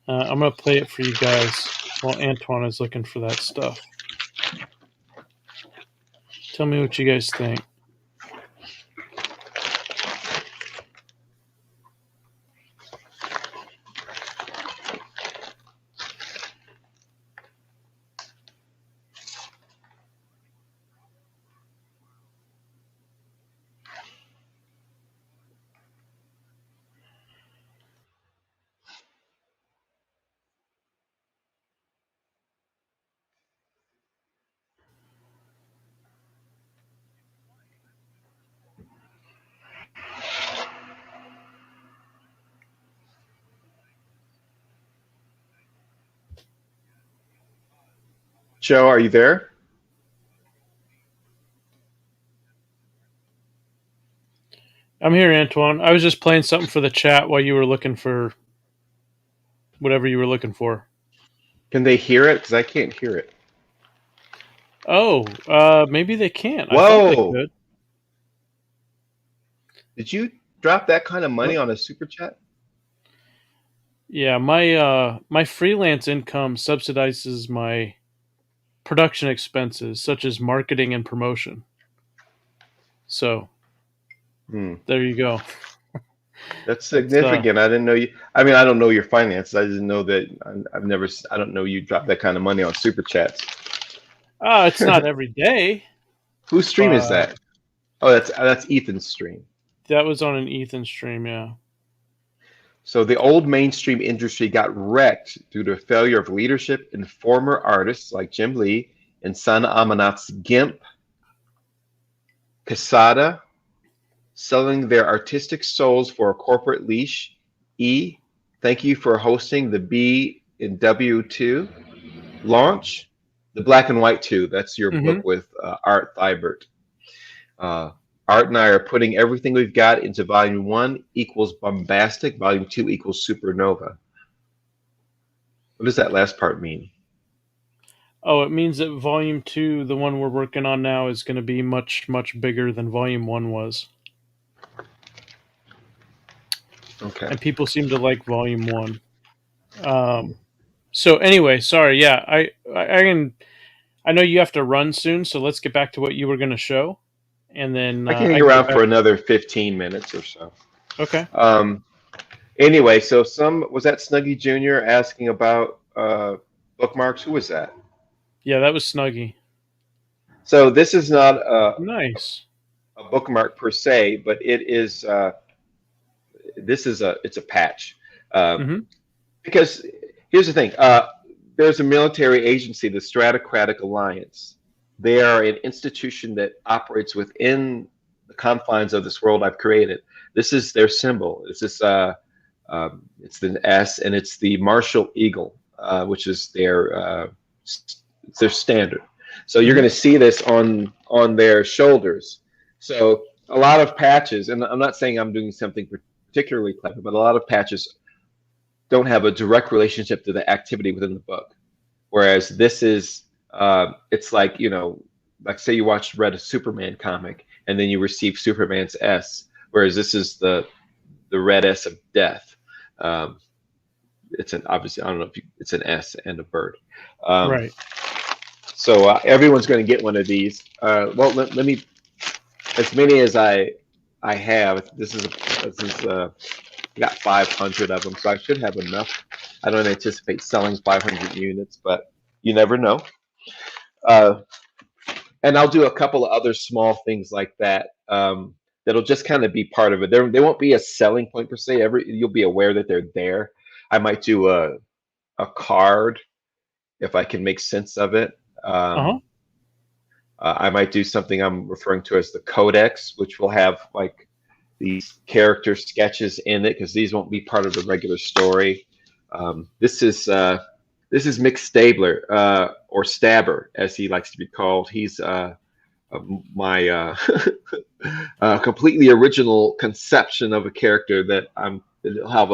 I'm going to play it for you guys while Antoine is looking for that stuff. Tell me what you guys think. Joe, are you there? I'm here, Antoine. I was just playing something for the chat while you were looking for whatever you were looking for. Can they hear it? Because I can't hear it. Oh, maybe they can't. I thought they Whoa! could. Did you drop that kind of money What? on a super chat? Yeah, my freelance income subsidizes my production expenses, such as marketing and promotion. So there you go. That's That's significant. I didn't know you. I mean, I don't know your finances. I didn't know that. I've never. I don't know you dropped that kind of money on super chats. it's not every day, Whose stream is but that? Oh, that's Ethan's stream. that was on an Ethan stream. Yeah. So the old mainstream industry got wrecked due to failure of leadership and former artists like Jim Lee and Sana Amanat's Gimp, Casada, selling their artistic souls for a corporate leash. E, thank you for hosting the B in W2 launch. The Black and White 2, that's your Mm-hmm. book with Art Thibert. Art and I are putting everything we've got into volume 1 equals bombastic, volume 2 equals supernova. What does that last part mean? Oh, it means that volume 2, the one we're working on now, is going to be much, much bigger than volume 1 was. Okay. And people seem to like volume 1. So anyway, sorry. Yeah, I know you have to run soon, so let's get back to what you were going to show, and then I can I hang can get around back. for another 15 minutes or so. Okay. Anyway, so was that Snuggy Jr. asking about bookmarks? Who was that? Yeah, that was Snuggy. So this is not Nice. a bookmark per se, but it is. It's a patch. Mm-hmm. Because here's the thing. There's a military agency, the Stratocratic Alliance. They are an institution that operates within the confines of this world I've created. This is their symbol. It's the S, and it's the martial eagle, which is their standard. So you're going to see this on their shoulders. So a lot of patches, and I'm not saying I'm doing something particularly clever, but a lot of patches don't have a direct relationship to the activity within the book. Whereas this is, it's like, like say you read a Superman comic and then you receive Superman's S, whereas this is the red S of death. It's obviously, I don't know if it's an S and a bird. Right. So everyone's going to get one of these. Well, let me, as many as I have. This is I got 500 of them, so I should have enough. I don't anticipate selling 500 units, but you never know. And I'll do a couple of other small things like that. That'll just kind of be part of it. They won't be a selling point per se. You'll be aware that they're there. I might do a card if I can make sense of it. I might do something I'm referring to as the Codex, which will have like these character sketches in it, because these won't be part of the regular story. This is Mick Stabler, or Stabber, as he likes to be called. He's my completely original conception of a character that he'll have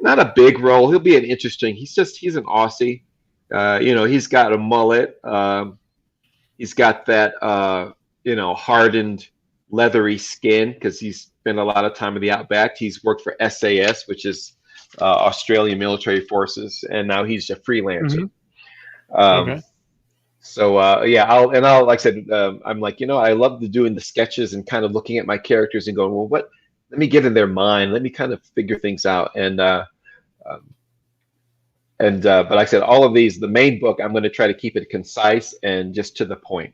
not a big role. He'll be an interesting. He's an Aussie. He's got a mullet. He's got that hardened, leathery skin because he's spent a lot of time in the outback. He's worked for SAS, which is Australian military forces, and now he's a freelancer. Okay. So I'll like I said, I'm like, I love doing the sketches and kind of looking at my characters and going, well, let me get in their mind, let me kind of figure things out, but like I said, all of these, the main book, I'm going to try to keep it concise and just to the point.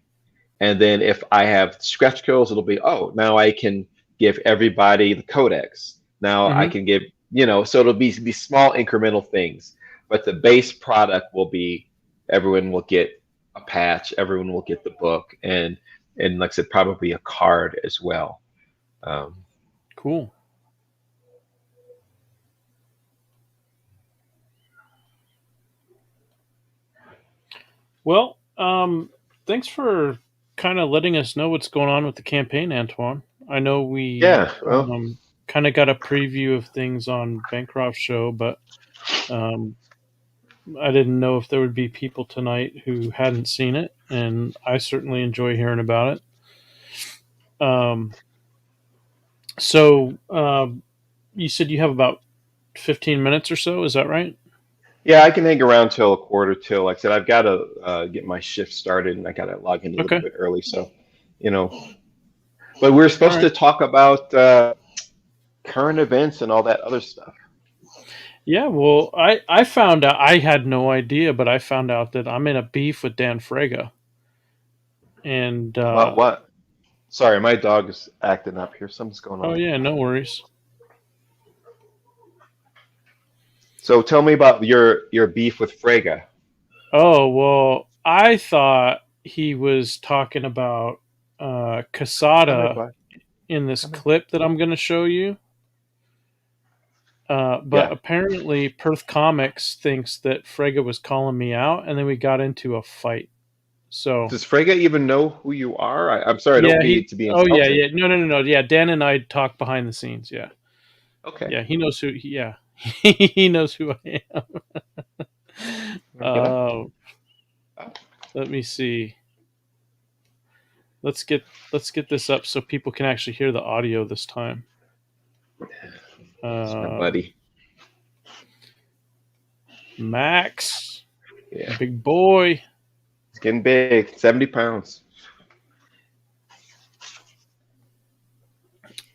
And then if I have stretch goals, it'll be, now I can give everybody the Codex. Now I can give, so it'll be small incremental things. But the base product will be, everyone will get a patch, everyone will get the book, and like I said, probably a card as well. Cool. Well, thanks for kind of letting us know what's going on with the campaign, Antoine. I know we kind of got a preview of things on Bancroft's show, but I didn't know if there would be people tonight who hadn't seen it, and I certainly enjoy hearing about it. So you said you have about 15 minutes or so, is that right? Yeah, I can hang around till a quarter till. Like I said, I've got to get my shift started, and I got to log in a little bit early. So, but we're supposed to talk about current events and all that other stuff. Yeah, well, I found out, I had no idea, but I found out that I'm in a beef with Dan Fraga. And About what? Sorry, my dog is acting up here. Something's going on. Oh yeah, no worries. So tell me about your beef with Fraga. Oh, well, I thought he was talking about Casada in this clip that I'm going to show you. But apparently Perth Comics thinks that Fraga was calling me out, and then we got into a fight. So does Fraga even know who you are? I'm sorry, I don't mean to be insulting. Oh yeah. No. Yeah, Dan and I talk behind the scenes. Yeah. Okay. Yeah, he knows who. Yeah, he knows who I am. Let me see. Let's get this up so people can actually hear the audio this time. That's my buddy. Max. Yeah. Big boy. He's getting big. 70 pounds.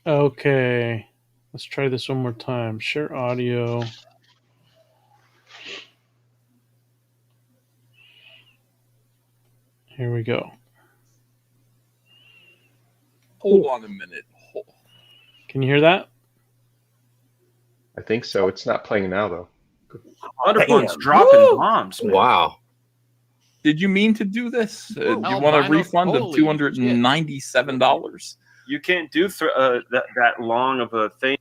Okay. Let's try this one more time. Share audio. Here we go. Hold on a minute. Can you hear that? I think so. It's not playing now, though. Underbund's dropping bombs, man. Wow. Did you mean to do this? Do you want a refund of $297? You can't do that long of a thing.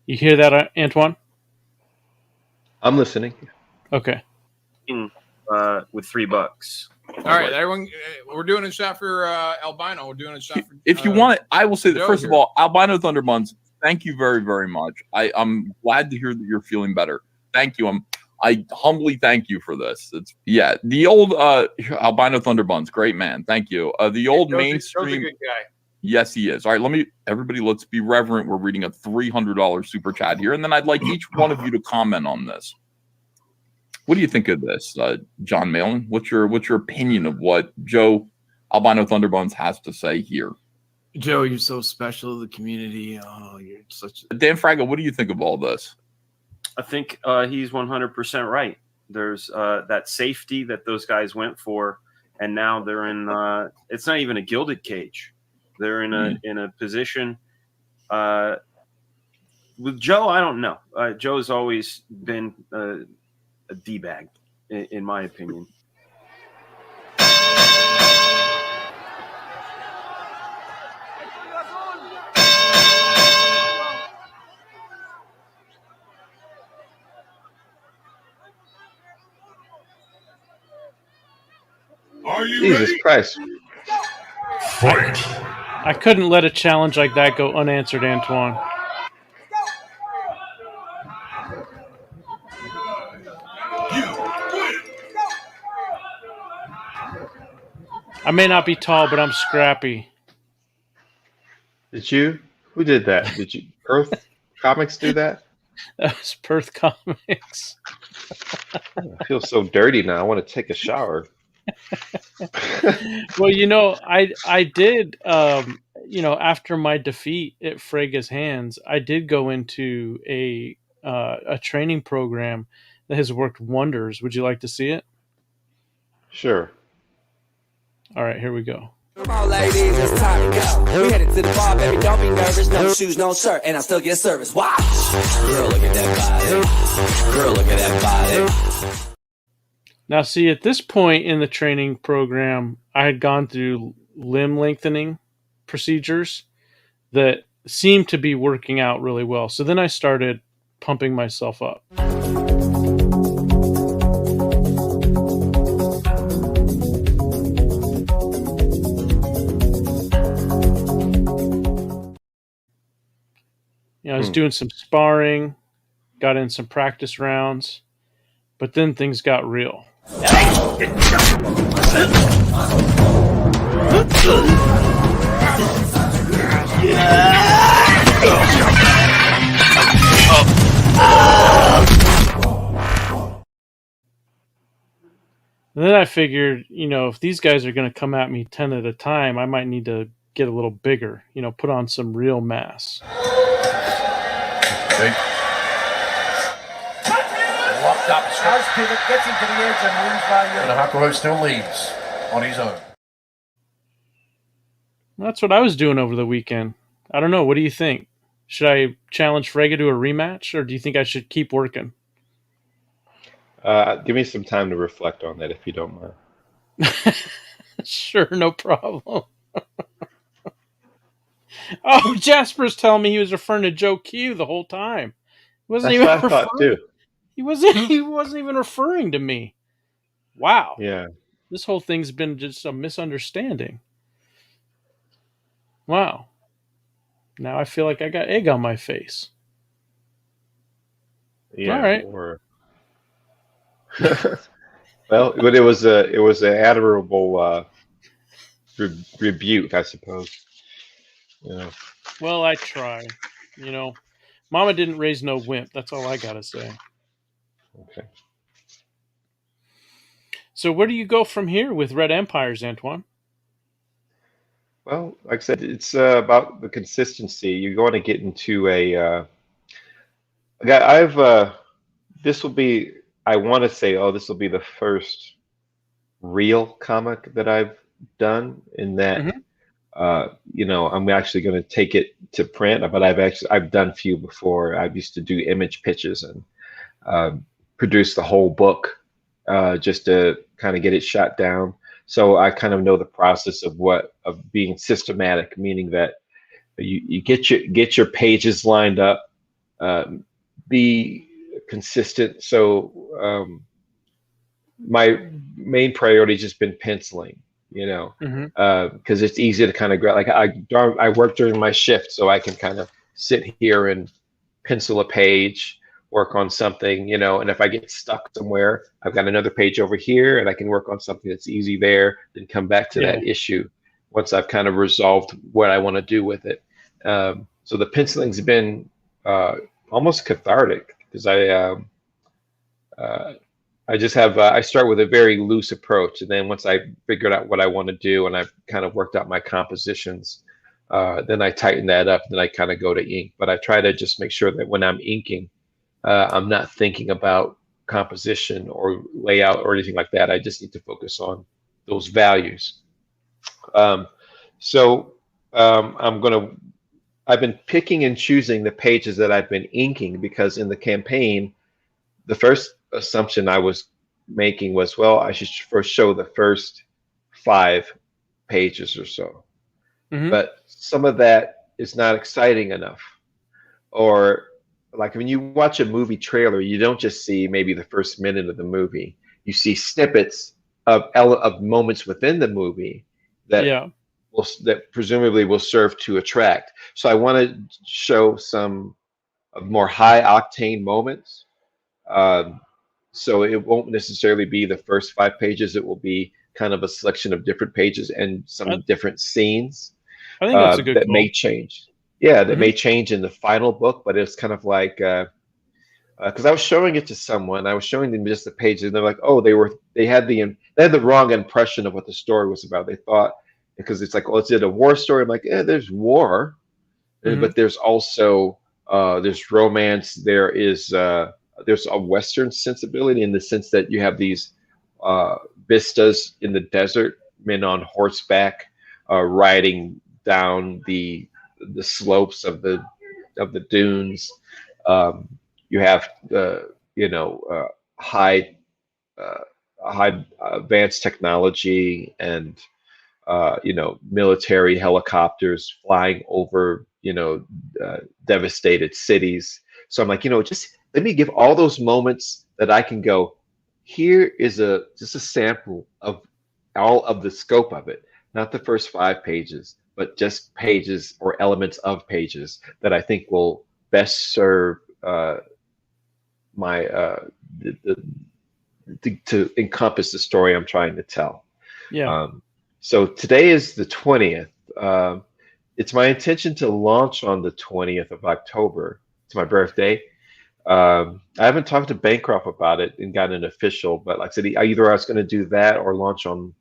You hear that, Antoine? I'm listening. Okay. With $3. All right, everyone, we're doing a shot for Albino. We're doing a shot for. If you want it, I will say that Joe first here. of all, Albino Thunderbuns, thank you very, very much. I'm glad to hear that you're feeling better. Thank you. I humbly thank you for this. It's the old Albino Thunderbuns, great man. Thank you. The old mainstream. Joe's a good guy. Yes, he is. All right, everybody, let's be reverent. We're reading a $300 super chat here, and then I'd like each one of you to comment on this. What do you think of this, John Malin? What's your opinion of what Joe Albino Thunderbuns has to say here? Joe, you're so special to the community. Oh, you're such. Dan Fraga, what do you think of all this? I think he's 100% right. There's that safety that those guys went for, and now they're in. It's not even a gilded cage. They're in a position. With Joe, I don't know. Joe's always been a D-bag, in my opinion. Jesus Christ. Fight. I couldn't let a challenge like that go unanswered, Antoine. I may not be tall, but I'm scrappy. Did you? Who did that? Did you? Perth Comics do that? That was Perth Comics. I feel so dirty now. I want to take a shower. Well, I did, after my defeat at Fraga's hands, I did go into a training program that has worked wonders. Would you like to see it? Sure. All right, here we go. Come on, ladies, it's time to go. We headed to the bar, baby, don't be nervous. No shoes, no shirt, and I still get service. Watch. Girl, look at that body. Girl, look at that body. Now, see, at this point in the training program, I had gone through limb lengthening procedures that seemed to be working out really well. So then I started pumping myself up. was doing some sparring, got in some practice rounds, but then things got real. And then I figured, if these guys are going to come at me 10 at a time, I might need to get a little bigger, put on some real mass. Okay. Locked up. Scars pivot, gets him to the edge and wins by and Hakuho still leads on his own. That's what I was doing over the weekend. I don't know. What do you think? Should I challenge Fraga to a rematch, or do you think I should keep working? Give me some time to reflect on that, if you don't mind. Sure, no problem. Oh, Jasper's telling me he was referring to Joe Q the whole time. He wasn't That's even what I thought too. He wasn't even referring to me. Wow. Yeah. This whole thing's been just a misunderstanding. Wow. Now I feel like I got egg on my face. Yeah. All right. Well, but it was an admirable rebuke, I suppose. Well, I try. Mama didn't raise no wimp. That's all I gotta say. Okay. So where do you go from here with Red Empires, Antoine? Well, like I said, it's about the consistency. You're going to get into this will be, I want to say, this will be the first real comic that I've done in that, I'm actually going to take it to print, but I've done a few before. I used to do image pitches and produce the whole book just to kind of get it shot down. So I kind of know the process of being systematic, meaning that you get your pages lined up, be consistent. So my main priority has just been penciling, because it's easy to kind of grab. Like I work during my shift, so I can kind of sit here and pencil a page, work on something, and if I get stuck somewhere, I've got another page over here and I can work on something that's easy there, then come back to that issue once I've kind of resolved what I want to do with it. So the penciling's been almost cathartic, because I just have I start with a very loose approach, and then once I figured out what I want to do and I've kind of worked out my compositions, then I tighten that up, and then I kind of go to ink. But I try to just make sure that when I'm inking, I'm not thinking about composition or layout or anything like that. I just need to focus on those values. I've been picking and choosing the pages that I've been inking, because in the campaign, the first assumption I was making was, well, I should first show the first 5 pages or so. But some of that is not exciting enough. Or like when you watch a movie trailer, you don't just see maybe the first minute of the movie. You see snippets of moments within the movie that that presumably will serve to attract. So I want to show some of more high octane moments. So it won't necessarily be the first 5 pages. It will be kind of a selection of different pages and some different scenes. I think that's a good that goal. may change. Yeah, that may change in the final book, but it's kind of like, because I was showing it to someone, I was showing them just the pages, and they're like, oh, they had the wrong impression of what the story was about. They thought, because it's like, oh, is it a war story? I'm like, there's war, but there's also there's romance. There's a Western sensibility, in the sense that you have these vistas in the desert, men on horseback riding down the slopes of the dunes. You have high advanced technology and military helicopters flying over devastated cities. So I'm like, just let me give all those moments that I can go, here is just a sample of all of the scope of it, not the first 5 pages, but just pages or elements of pages that I think will best serve my to encompass the story I'm trying to tell. Yeah. So today is the 20th. It's my intention to launch on the 20th of October. It's my birthday. I haven't talked to Bancroft about it and gotten an official, but like I said, either I was going to do that or launch on.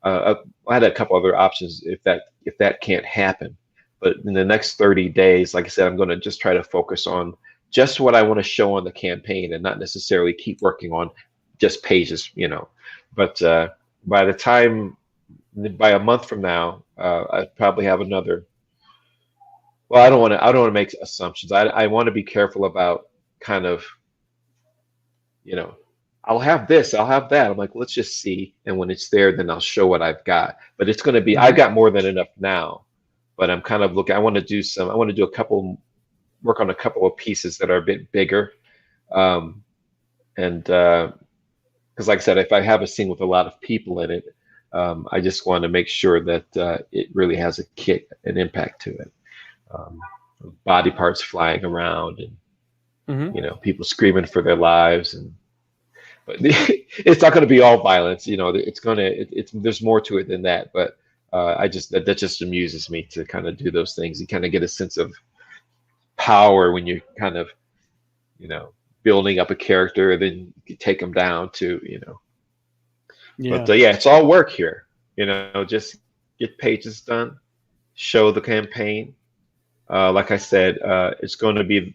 I had a couple other options if that can't happen. But in the next 30 days, like I said, I'm going to just try to focus on just what I want to show on the campaign and not necessarily keep working on just pages, But by a month from now, I probably have another. Well, I don't want to make assumptions. I want to be careful about kind of, I'll have this, I'll have that. I'm like, let's just see. And when it's there, then I'll show what I've got. But it's going to be, I've got more than enough now. But I'm kind of looking, work on a couple of pieces that are a bit bigger. Because like I said, if I have a scene with a lot of people in it, I just want to make sure that it really has an impact to it. Body parts flying around and people screaming for their lives, but it's not going to be all violence. There's more to it than that. But that just amuses me to kind of do those things. You kind of get a sense of power when you're kind of building up a character, and then you take them down to Yeah. But it's all work here. Just get pages done, show the campaign. Like I said, it's going to be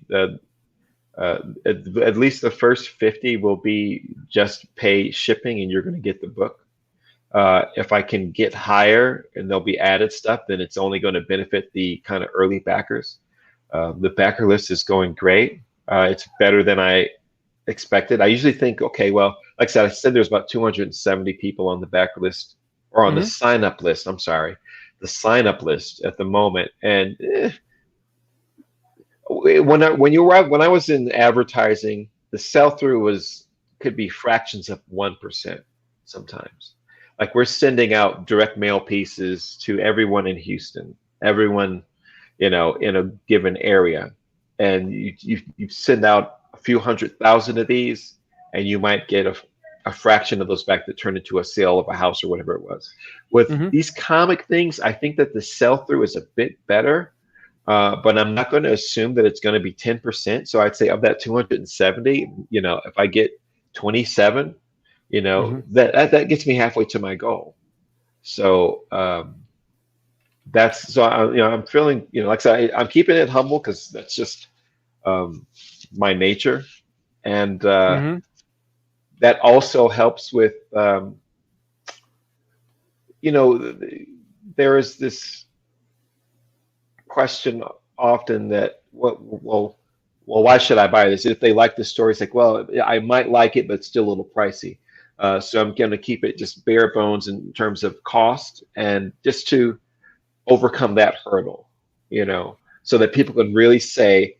at least the first 50 will be just pay shipping, and you're going to get the book. If I can get higher and there'll be added stuff, then it's only going to benefit the kind of early backers. The backer list is going great. It's better than I expected. I usually think, okay, well, like I said, there's about 270 people on the backer list, or on the sign-up list. I'm sorry, the sign-up list at the moment. And when I was in advertising, the sell-through could be fractions of 1% sometimes. Like, we're sending out direct mail pieces to everyone in Houston, everyone in a given area, and you send out a few 100,000 of these, and you might get a fraction of those back that turn into a sale of a house or whatever it was. With these comic things, I think that the sell-through is a bit better. But I'm not going to assume that it's going to be 10%. So I'd say of that 270, if I get 27, that gets me halfway to my goal. So I'm feeling, like I said, I'm keeping it humble because that's just my nature, and that also helps with, there is this question often that, well, why should I buy this? If they like the story, it's like, well, I might like it, but it's still a little pricey. So I'm going to keep it just bare bones in terms of cost, and just to overcome that hurdle, so that people can really say,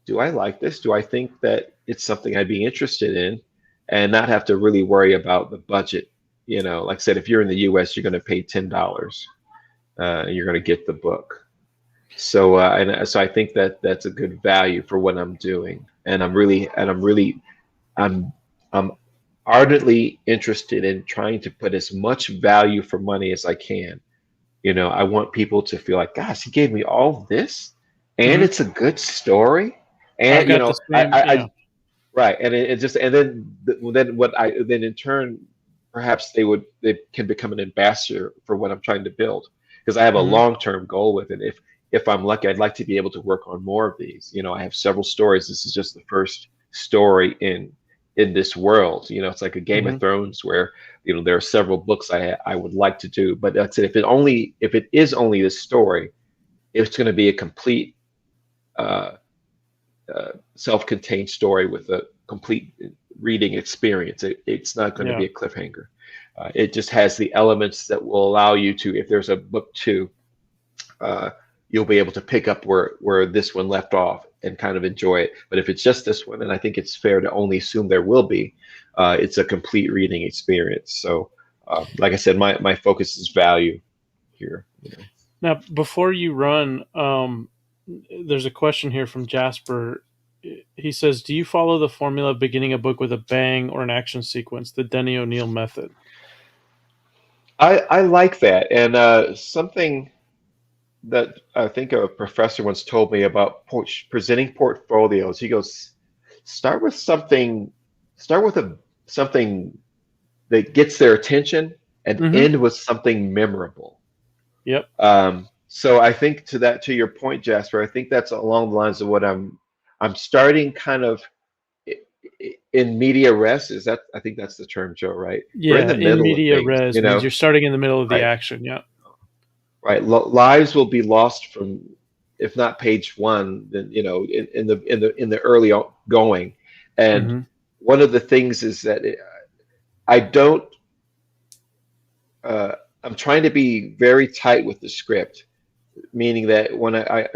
do I like this? Do I think that it's something I'd be interested in? And not have to really worry about the budget. Like I said, if you're in the US, you're going to pay $10 and you're going to get the book. So so I think that that's a good value for what I'm doing, and I'm ardently interested in trying to put as much value for money as I can. I want people to feel like, gosh, he gave me all this, and it's a good story, and right, and it just, and then in turn, perhaps they can become an ambassador for what I'm trying to build, because I have a long-term goal with it. If I'm lucky, I'd like to be able to work on more of these. I have several stories. This is just the first story in this world. It's like a Game of Thrones where, there are several books I would like to do. But like I said, if it is only this story, it's going to be a complete self-contained story with a complete reading experience. It's not going to be a cliffhanger. It just has the elements that will allow you to, if there's a book 2, you'll be able to pick up where this one left off and kind of enjoy it. But if it's just this one, and I think it's fair to only assume there will be, it's a complete reading experience. So like I said, my focus is value here. Now, before you run, there's a question here from Jasper. He says, "Do you follow the formula of beginning a book with a bang or an action sequence, the Denny O'Neil method?" I like that, and something that I think a professor once told me about presenting portfolios. He goes, start with something, start with something that gets their attention, and end with something memorable. Yep. So I think to your point, Jasper, I think that's along the lines of what I'm starting kind of in media res. Is that, I think that's the term, Joe, right? Yeah, we're in the middle media of things, res means you're starting in the middle of the action. Yeah. Right. Lives will be lost from, if not page one, then in the early going. And one of the things is that I don't. I'm trying to be very tight with the script, meaning that when I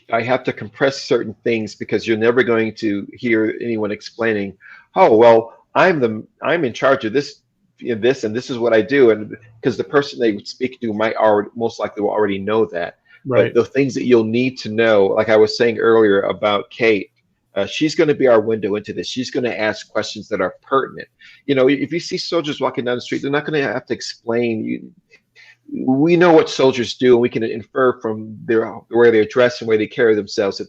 have to compress certain things, because you're never going to hear anyone explaining, oh well, I'm in charge of this, and this is what I do, and because the person they would speak to might most likely will already know that. Right. But the things that you'll need to know, like I was saying earlier about Kate, she's going to be our window into this. She's going to ask questions that are pertinent. If you see soldiers walking down the street, they're not going to have to explain. We know what soldiers do, and we can infer from the way they dress and the way they carry themselves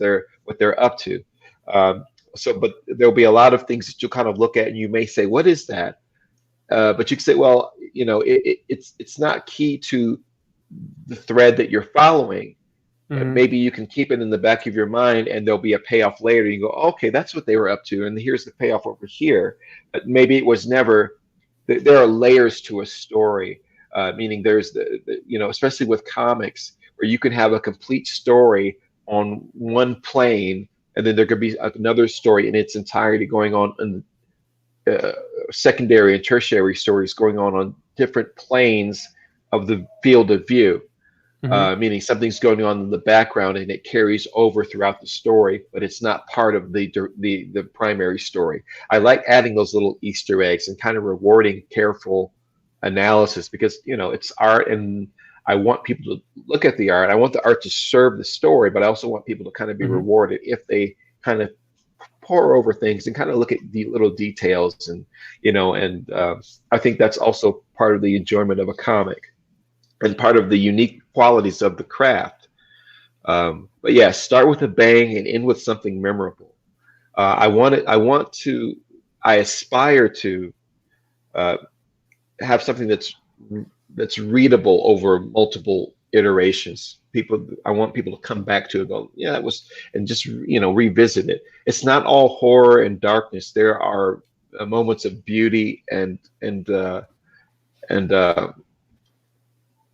what they're up to. But there'll be a lot of things that you'll kind of look at, and you may say, "What is that?" But you can say, "Well, it's not key to the thread that you're following." Maybe you can keep it in the back of your mind, and there'll be a payoff later. You go, "Okay, that's what they were up to, and here's the payoff over here." But maybe it was never. There are layers to a story. Meaning there's especially with comics, where you can have a complete story on one plane, and then there could be another story in its entirety going on in secondary and tertiary stories going on different planes of the field of view. Meaning something's going on in the background and it carries over throughout the story, but it's not part of the primary story. I like adding those little Easter eggs and kind of rewarding careful analysis, because it's art, and I want people to look at the art. I want the art to serve the story, but I also want people to kind of be rewarded if they kind of pour over things and kind of look at the little details, and I think that's also part of the enjoyment of a comic and part of the unique qualities of the craft. But yeah, start with a bang and end with something memorable. I aspire to have something that's readable over multiple iterations. I want people to come back to it, go, yeah, it was, and just revisit it. It's not all horror and darkness. There are moments of beauty and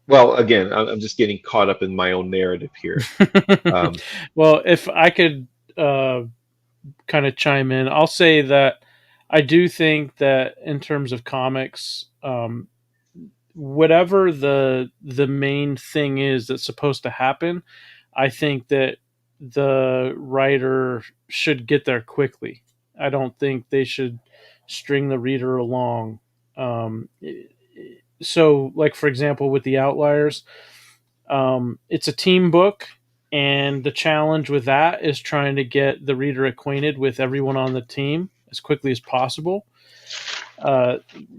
well, again, I'm just getting caught up in my own narrative here. Well, if I could kind of chime in, I'll say that I do think that in terms of comics, whatever the main thing is that's supposed to happen, I think that the writer should get there quickly. I don't think they should string the reader along. So, like, for example, with The Outliers, it's a team book, and the challenge with that is trying to get the reader acquainted with everyone on the team as quickly as possible.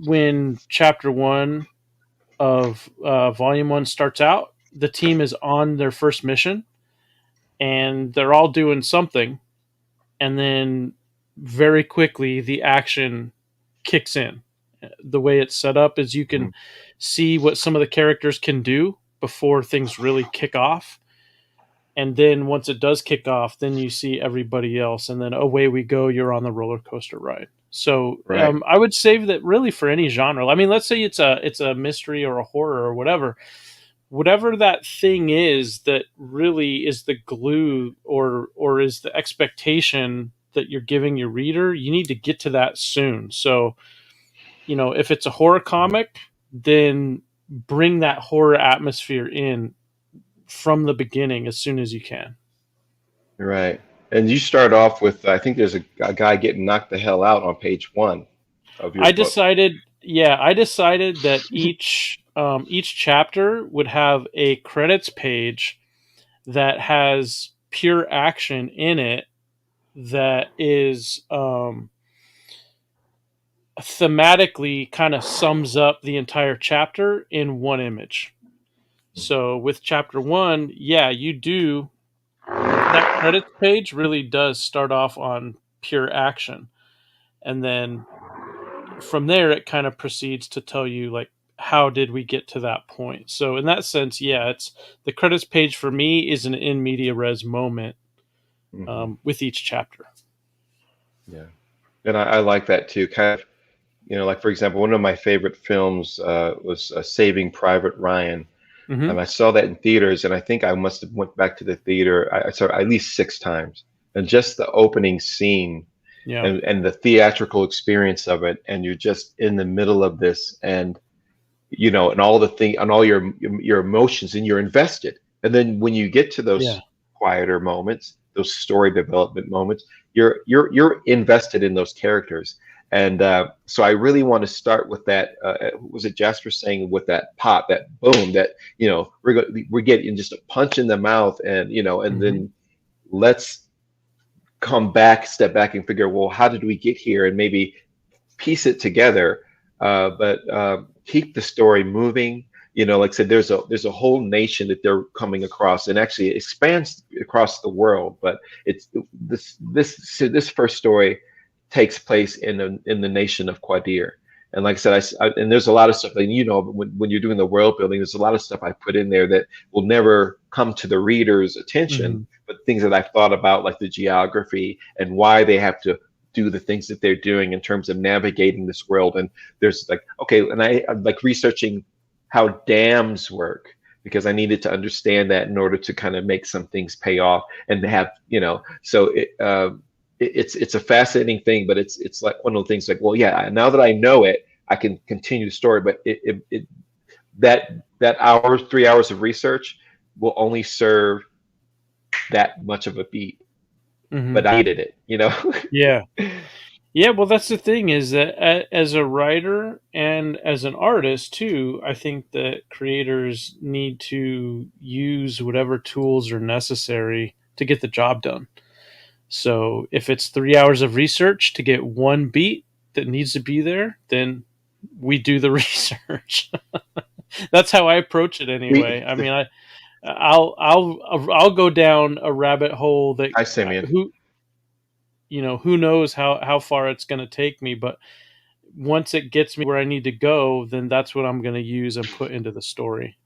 When chapter 1 of volume 1 starts out, the team is on their first mission, and they're all doing something, and then very quickly the action kicks in. The way it's set up is you can see what some of the characters can do before things really kick off. And then once it does kick off, then you see everybody else, and then away we go. You're on the roller coaster ride. So right. I would say that really for any genre, I mean, let's say it's a mystery or a horror or whatever that thing is that really is the glue or is the expectation that you're giving your reader, you need to get to that soon. So, if it's a horror comic, then bring that horror atmosphere in from the beginning as soon as you can. Right. And you start off with, I think there's a guy getting knocked the hell out on page 1 of your book. decided that each chapter would have a credits page that has pure action in it that is thematically kind of sums up the entire chapter in one image. So with chapter 1, yeah, you do, that credits page really does start off on pure action, and then from there it kind of proceeds to tell you like, how did we get to that point? So in that sense, yeah, it's the credits page for me is an in media res moment with each chapter. Yeah, and I like that too. Kind of, like for example, one of my favorite films was Saving Private Ryan, and I saw that in theaters, and I think I must have went back to the theater. I saw it at least 6 times, and just the opening scene, and the theatrical experience of it, and you're just in the middle of this, and and all the thing, and all your emotions, and you're invested. And then when you get to those quieter moments, those story development moments, you're invested in those characters. And so I really want to start with that. Was it Jasper saying with that pop, that boom, that we're getting just a punch in the mouth, and and then let's step back and figure, well, how did we get here, and maybe piece it together, but keep the story moving. Like I said, there's a whole nation that they're coming across, and actually it expands across the world. But it's this first story takes place in the nation of Quadir. And like I said, and there's a lot of stuff, and when you're doing the world building, there's a lot of stuff I put in there that will never come to the reader's attention, but things that I've thought about, like the geography and why they have to do the things that they're doing in terms of navigating this world. And there's and I'm like researching how dams work, because I needed to understand that in order to kind of make some things pay off and to have, so it's a fascinating thing, but it's like one of the things like, well, yeah, now that I know it, I can continue the story, but that 3 hours of research will only serve that much of a beat, but I needed it, Yeah, well, that's the thing, is that as a writer and as an artist too, I think that creators need to use whatever tools are necessary to get the job done. So if it's 3 hours of research to get one beat that needs to be there, then we do the research. That's how I approach it anyway. I mean, I'll go down a rabbit hole that I say, man, who knows how far it's going to take me, but once it gets me where I need to go, then that's what I'm going to use and put into the story.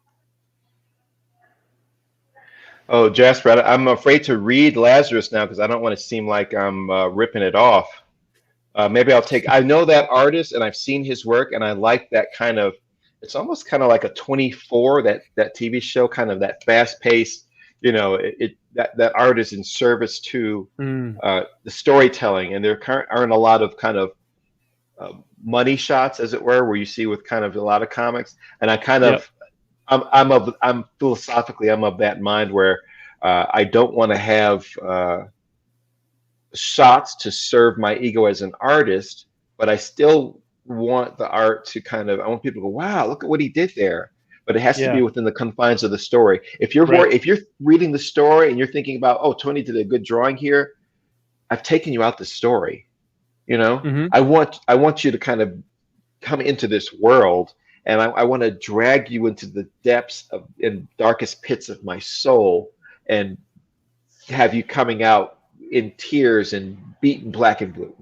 Oh, Jasper, I'm afraid to read Lazarus now because I don't want to seem like I'm ripping it off. Maybe I know that artist, and I've seen his work, and I like that kind of, it's almost kind of like a 24, that TV show, kind of that fast paced, that art is in service to the storytelling, and there aren't a lot of kind of money shots, as it were, where you see with kind of a lot of comics. And I kind of, I'm philosophically, I'm of that mind where I don't want to have shots to serve my ego as an artist, but I still want the art to I want people to go, wow, look at what he did there. But it has to be within the confines of the story. If you're if you're reading the story and you're thinking about, oh, Tony did a good drawing here, I've taken you out the story. I want you to kind of come into this world, and I want to drag you into the depths and darkest pits of my soul, and have you coming out in tears and beaten black and blue.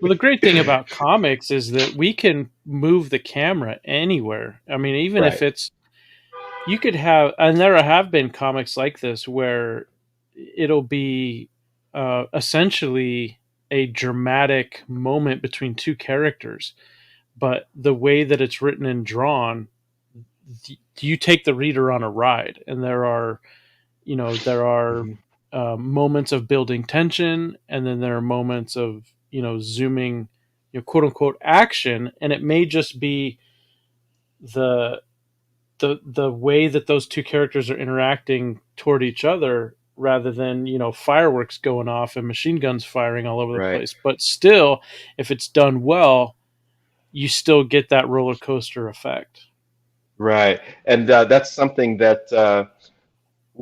Well, the great thing about comics is that we can move the camera anywhere. I mean, even if it's, you could have, and there have been comics like this where it'll be essentially a dramatic moment between two characters, but the way that it's written and drawn, you take the reader on a ride, and there are moments of building tension, and then there are moments of zooming, quote unquote action, and it may just be the way that those two characters are interacting toward each other, rather than fireworks going off and machine guns firing all over the place. But still, if it's done well, you still get that roller coaster effect. Right, and that's something that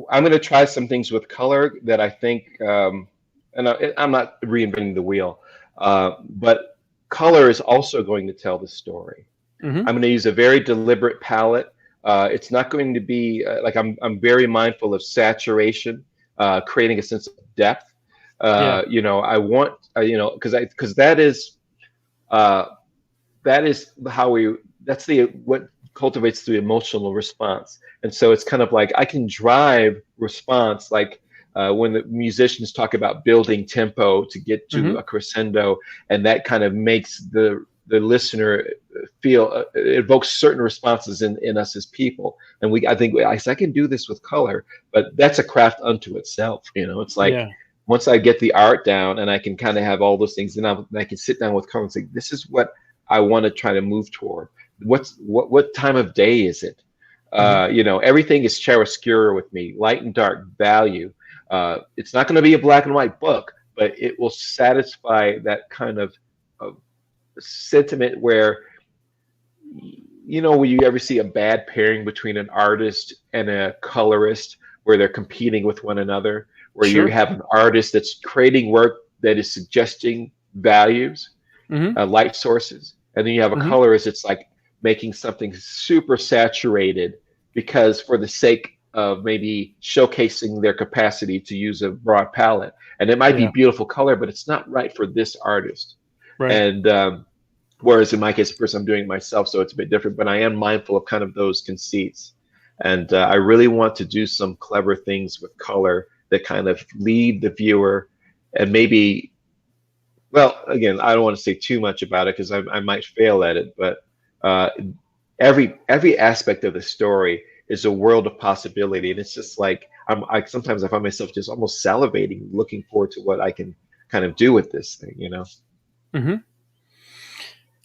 I'm going to try some things with color that I think, and I'm not reinventing the wheel, but color is also going to tell the story. Mm-hmm. I'm going to use a very deliberate palette. It's not going to be like I'm very mindful of saturation, creating a sense of depth. You know, I want you know, because that is how that's what cultivates the emotional response. And so it's kind of like I can drive response, like when the musicians talk about building tempo to get to a crescendo, and that kind of makes the listener feel, it evokes certain responses in us as people. And I think I can do this with color, but that's a craft unto itself. You know, it's like once I get the art down and I can kind of have all those things, then I can sit down with color and say, this is what I want to try to move toward. What time of day is it? You know, everything is chiaroscuro with me, light and dark, value. It's not going to be a black and white book, but it will satisfy that kind of sentiment where, you know, when you ever see a bad pairing between an artist and a colorist where they're competing with one another, where you have an artist that's creating work that is suggesting values, light sources, and then you have a colorist that's like making something super saturated because for the sake of maybe showcasing their capacity to use a broad palette. And it might be beautiful color, but it's not right for this artist. Right. And whereas in my case, of course, I'm doing it myself, so it's a bit different, but I am mindful of kind of those conceits. And I really want to do some clever things with color that kind of lead the viewer and maybe, well, again, I don't want to say too much about it because I might fail at it, but every aspect of the story is a world of possibility. And it's just like, sometimes I find myself just almost salivating, looking forward to what I can kind of do with this thing, you know? Mm-hmm.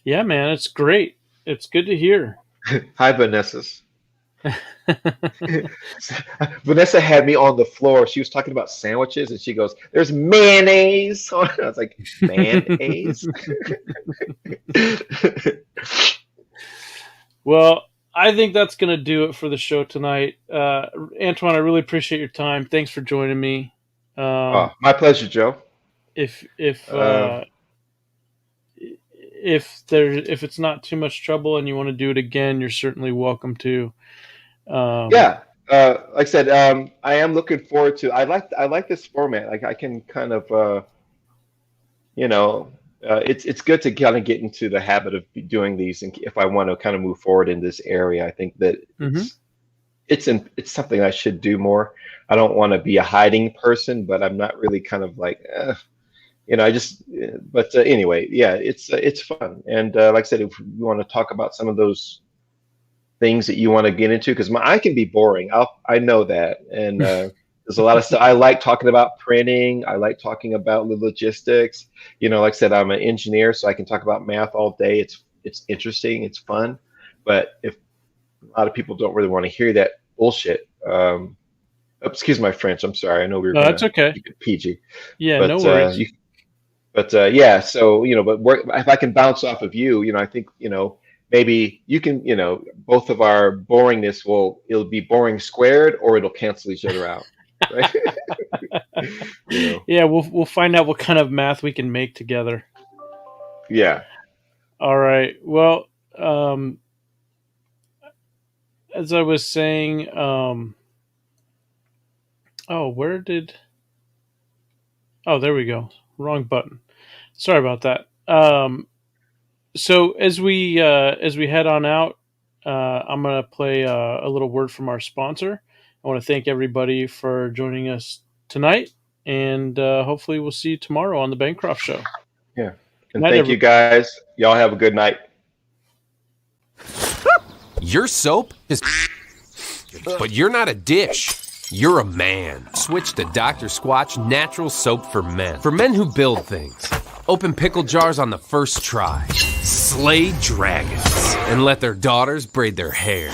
Yeah, man, it's great. It's good to hear. Hi, Vanessa. Vanessa had me on the floor. She was talking about sandwiches, and she goes, "There's mayonnaise." I was like, "Mayonnaise?" Well, I think that's going to do it for the show tonight. Antoine, I really appreciate your time. Thanks for joining me. My pleasure, Joe. If it's not too much trouble and you want to do it again, you're certainly welcome to. Like I said, I am looking forward to. I like this format. Like I can kind of, you know, it's good to kind of get into the habit of doing these. And if I want to kind of move forward in this area, I think that it's something I should do more. I don't want to be a hiding person, but I'm not really kind of like, you know, but anyway, yeah, it's fun. And like I said, if you want to talk about some of those things that you want to get into, because I can be boring. I know that. And there's a lot of stuff. I like talking about printing. I like talking about the logistics. You know, like I said, I'm an engineer, so I can talk about math all day. It's interesting. It's fun. But if a lot of people don't really want to hear that bullshit, excuse my French. I'm sorry. I know we were. No, that's okay. Keep it PG. Yeah, but, no worries. Yeah. So you know, but if I can bounce off of you, you know, I think you know. Maybe you can, you know, both of our boringness it'll be boring squared or it'll cancel each other out. Right? You know? Yeah, we'll find out what kind of math we can make together. Yeah. All right. Well, as I was saying, there we go. Wrong button. Sorry about that. So as we head on out, I'm going to play a little word from our sponsor. I want to thank everybody for joining us tonight, and hopefully we'll see you tomorrow on the Bancroft Show. Yeah. And thank you guys. Y'all have a good night. Your soap is, but you're not a dish. You're a man. Switch to Dr. Squatch Natural Soap for Men. For men who build things. Open pickle jars on the first try. Slay dragons. And let their daughters braid their hair.